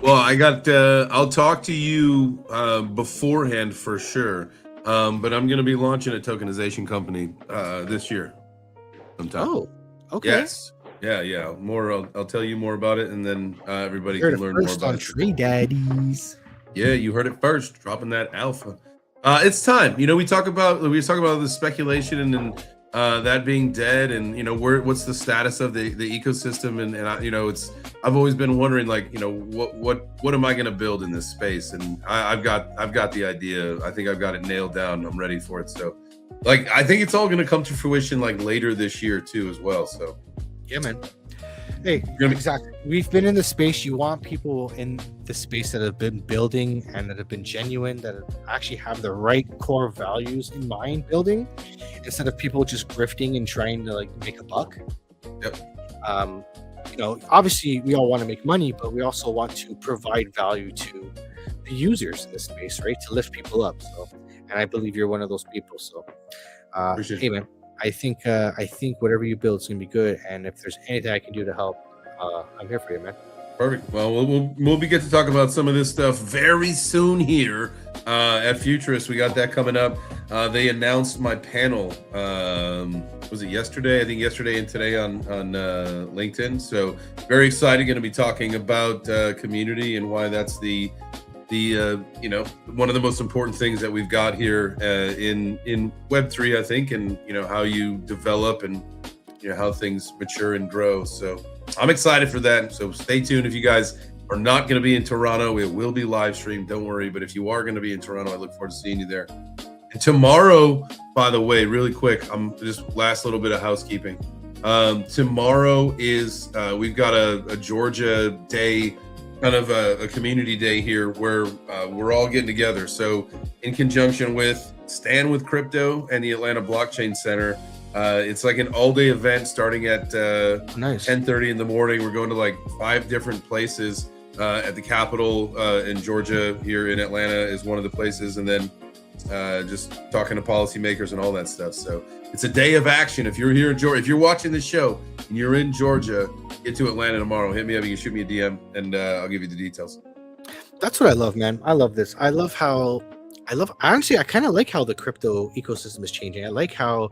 Well, I'll talk to you beforehand for sure. But I'm going to be launching a tokenization company this year sometime. Oh, okay. Yes. Yeah. More. I'll tell you more about it, and then everybody can learn more about it. Trade Daddies. Yeah, you heard it first. Dropping that alpha. It's time. You know, we talk about the speculation and that being dead, and what's the status of the ecosystem, and I've always been wondering, like, what am I going to build in this space, and I've got the idea. I think I've got it nailed down. I'm ready for it. So, like, I think it's all going to come to fruition like later this year too, as well. So, Yeah, man. Hey, exactly. We've been in the space. You want people in the space that have been building and that have been genuine, that actually have the right core values in mind building, instead of people just grifting and trying to like make a buck. Yep. Obviously we all want to make money, but we also want to provide value to the users in this space, right? To lift people up. So, and I believe you're one of those people. So, hey, man. I think whatever you build is gonna be good, and if there's anything I can do to help, I'm here for you, man. Perfect. Well, we'll get to talk about some of this stuff very soon here at Futurist. We got that coming up. They announced my panel. Was it yesterday? I think yesterday and today on LinkedIn. So very excited. Going to be talking about community and why that's the one of the most important things that we've got here in Web3, I think, and how you develop and how things mature and grow. So I'm excited for that. So stay tuned. If you guys are not going to be in Toronto, it will be live streamed. Don't worry. But if you are going to be in Toronto, I look forward to seeing you there. And tomorrow, by the way, really quick, I'm just last little bit of housekeeping. Tomorrow is we've got a Georgia day, kind of a community day here where we're all getting together. So in conjunction with Stand with Crypto and the Atlanta Blockchain Center, it's like an all-day event starting at 10:30 in the morning. We're going to like 5 different places at the Capitol in Georgia. Here in Atlanta is one of the places, and then just talking to policymakers and all that stuff. So it's a day of action. If you're here in Georgia, if you're watching this show and you're in Georgia, get to Atlanta tomorrow. Hit me up. You can shoot me a DM, and I'll give you the details. That's what I love, man. I love this. Honestly, I kind of like how the crypto ecosystem is changing. I like how,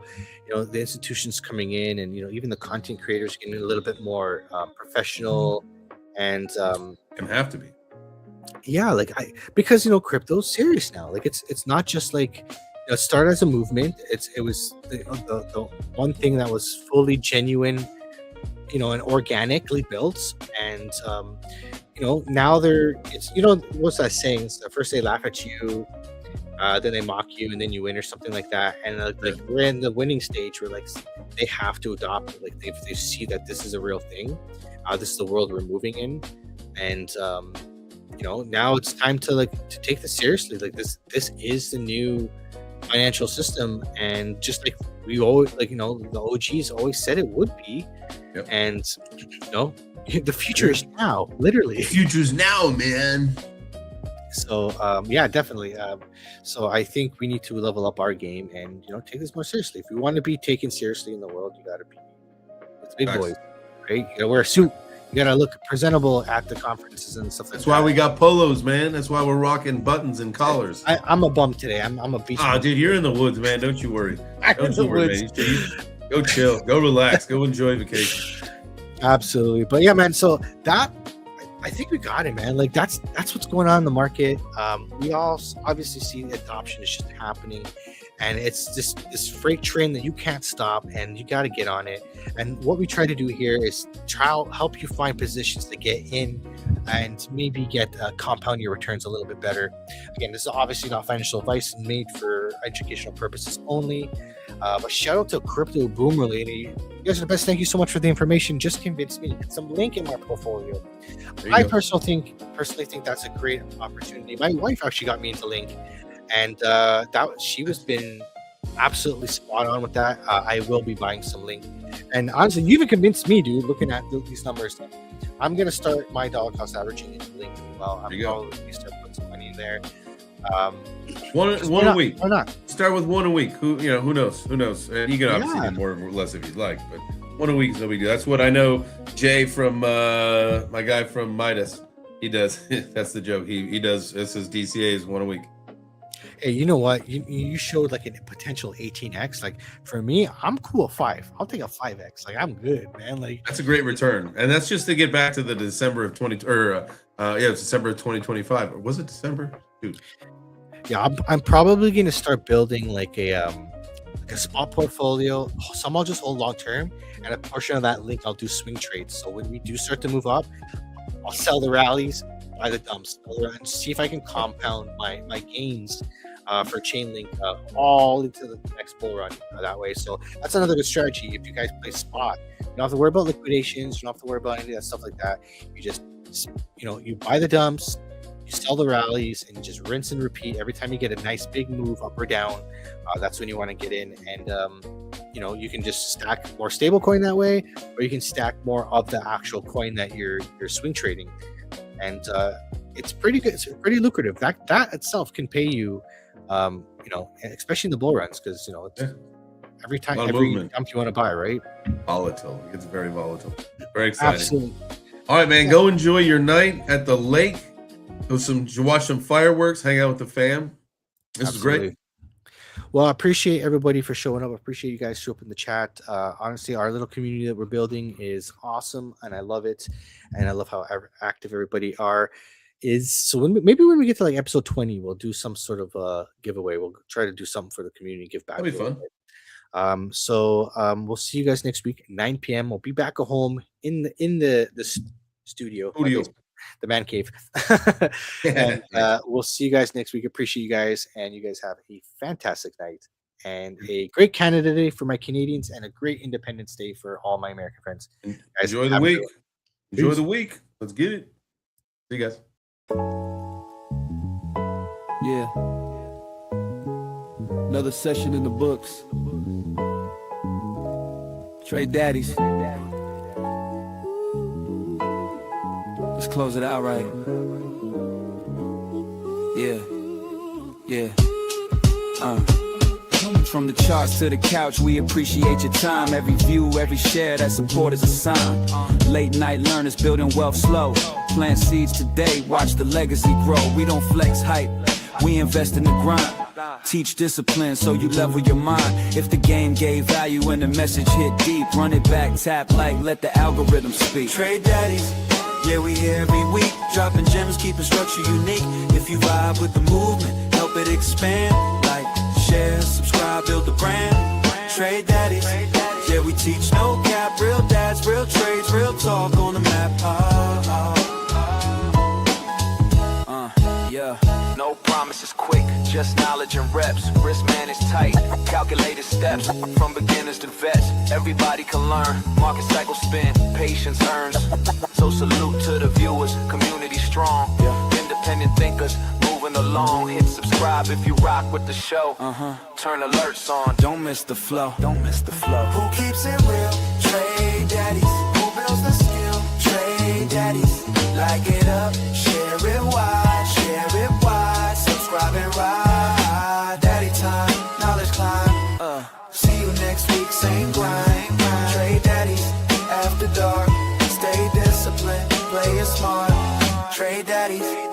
the institutions coming in, and, even the content creators getting a little bit more professional, and Gonna have to be. yeah, because crypto's serious now. Like it's not just like it started as a movement. It was the one thing that was fully genuine, and organically built, and now it's what's that saying? It's first they laugh at you, then they mock you, and then you win, or something like that. And like we're in the winning stage where like they have to adopt it. Like they see that this is a real thing. This is the world we're moving in, and now it's time to take this seriously. Like this is the new financial system, and just like we always the OGs always said it would be. Yep. And the future is now, literally. The future's now, man. So yeah, definitely. So I think we need to level up our game and take this more seriously. If we want to be taken seriously in the world, you got to be with big boys, right? You got to wear a suit. You got to look presentable at the conferences and stuff like that. That's why we got polos, man. That's why we're rocking buttons and collars. I'm a bum today. I'm a beach. Ah, dude, you're in the woods, man. Don't you worry. Don't you worry, man. Go chill. Go relax. Go enjoy vacation. Absolutely. But yeah, man. So that, I think we got it, man. Like that's what's going on in the market. We all obviously see the adoption is just happening, and it's this freight train that you can't stop, and you got to get on it. And what we try to do here is help you find positions to get in, and maybe get compound your returns a little bit better. Again, this is obviously not financial advice, made for educational purposes only. But shout out to Crypto Boomer Lady. You guys are the best. Thank you so much for the information. Just convinced me to get some link in my portfolio. I personally think that's a great opportunity. My wife actually got me into Link, and she was been absolutely spot on with that. I will be buying some Link, and honestly, you even convinced me, dude. Looking at these numbers, I'm gonna start my dollar cost averaging into Link as well. I'm probably gonna start putting some money in there. One a week. Why not? Start with one a week. Who knows? You can obviously do more or less if you'd like, but one a week is no big deal. That's what I know. Jay from my guy from Midas, he does. That's the joke. He does. This is DCA's one a week. Hey, you know what? You showed like a potential 18x. Like for me, I'm cool at 5. I'll take a 5x. Like I'm good, man. Like that's a great return, and that's just to get back to the December of Yeah, it's December of 2025. Or was it December? Dude. Yeah, I'm probably gonna start building like a spot portfolio. Some I'll just hold long term, and a portion of that link I'll do swing trades. So when we do start to move up, I'll sell the rallies, buy the dumps, and see if I can compound my gains for chain link all into the next bull run that way. So that's another good strategy. If you guys play spot, you don't have to worry about liquidations. You don't have to worry about any of that stuff like that. You just, you buy the dumps, you sell the rallies, and you just rinse and repeat. Every time you get a nice big move up or down, that's when you want to get in. And you can just stack more stable coin that way, or you can stack more of the actual coin that you're swing trading. And it's pretty good. It's pretty lucrative. That itself can pay you, especially in the bull runs, because it's every dump you want to buy, right? Volatile. It's very volatile. Very exciting. Absolutely. All right, man. Go enjoy your night at the lake. Watch some fireworks. Hang out with the fam. This is great. Well, I appreciate everybody for showing up. I appreciate you guys show up in the chat. Honestly, our little community that we're building is awesome, and I love it. And I love how active everybody is. So maybe when we get to like episode 20, we'll do some sort of giveaway. We'll try to do something for the community, give back. That'll be fun. We'll see you guys next week at 9 p.m. We'll be back at home in the studio. The man cave. And we'll see you guys next week. Appreciate you guys, and you guys have a fantastic night and a great Canada Day for my Canadians and a great Independence Day for all my American friends. Guys, enjoy the week. Enjoy the week. Let's get it. See you guys. Yeah. Another session in the books. Trade Daddies. Let's close it out right. Yeah. From the charts to the couch, we appreciate your time. Every view, every share, that support is a sign. Late night learners building wealth slow. Plant seeds today, watch the legacy grow. We don't flex hype, we invest in the grind. Teach discipline so you level your mind. If the game gave value and the message hit deep, run it back, tap like, let the algorithm speak. Trade Daddies, yeah, we here every week, dropping gems, keeping structure unique. If you vibe with the movement, help it expand. Like, share, subscribe, build the brand. Trade Daddies, yeah, we teach no cap. Real dads, real trades, real talk on the map. Yeah. No promises quick, just knowledge and reps. Risk managed tight, calculated steps. From beginners to vets, everybody can learn. Market cycle spin, patience earns. So salute to the viewers, community strong. Independent thinkers, moving along. Hit subscribe if you rock with the show. Turn alerts on, don't miss the flow. Don't miss the flow. Who keeps it real? Trade Daddies. Who builds the skill? Trade Daddies. Like it up, share it wide, subscribe and ride. Daddy time, knowledge climb. See you next week, same grind. Trade Daddies, after dark. Stay disciplined, play it smart. Trade Daddies.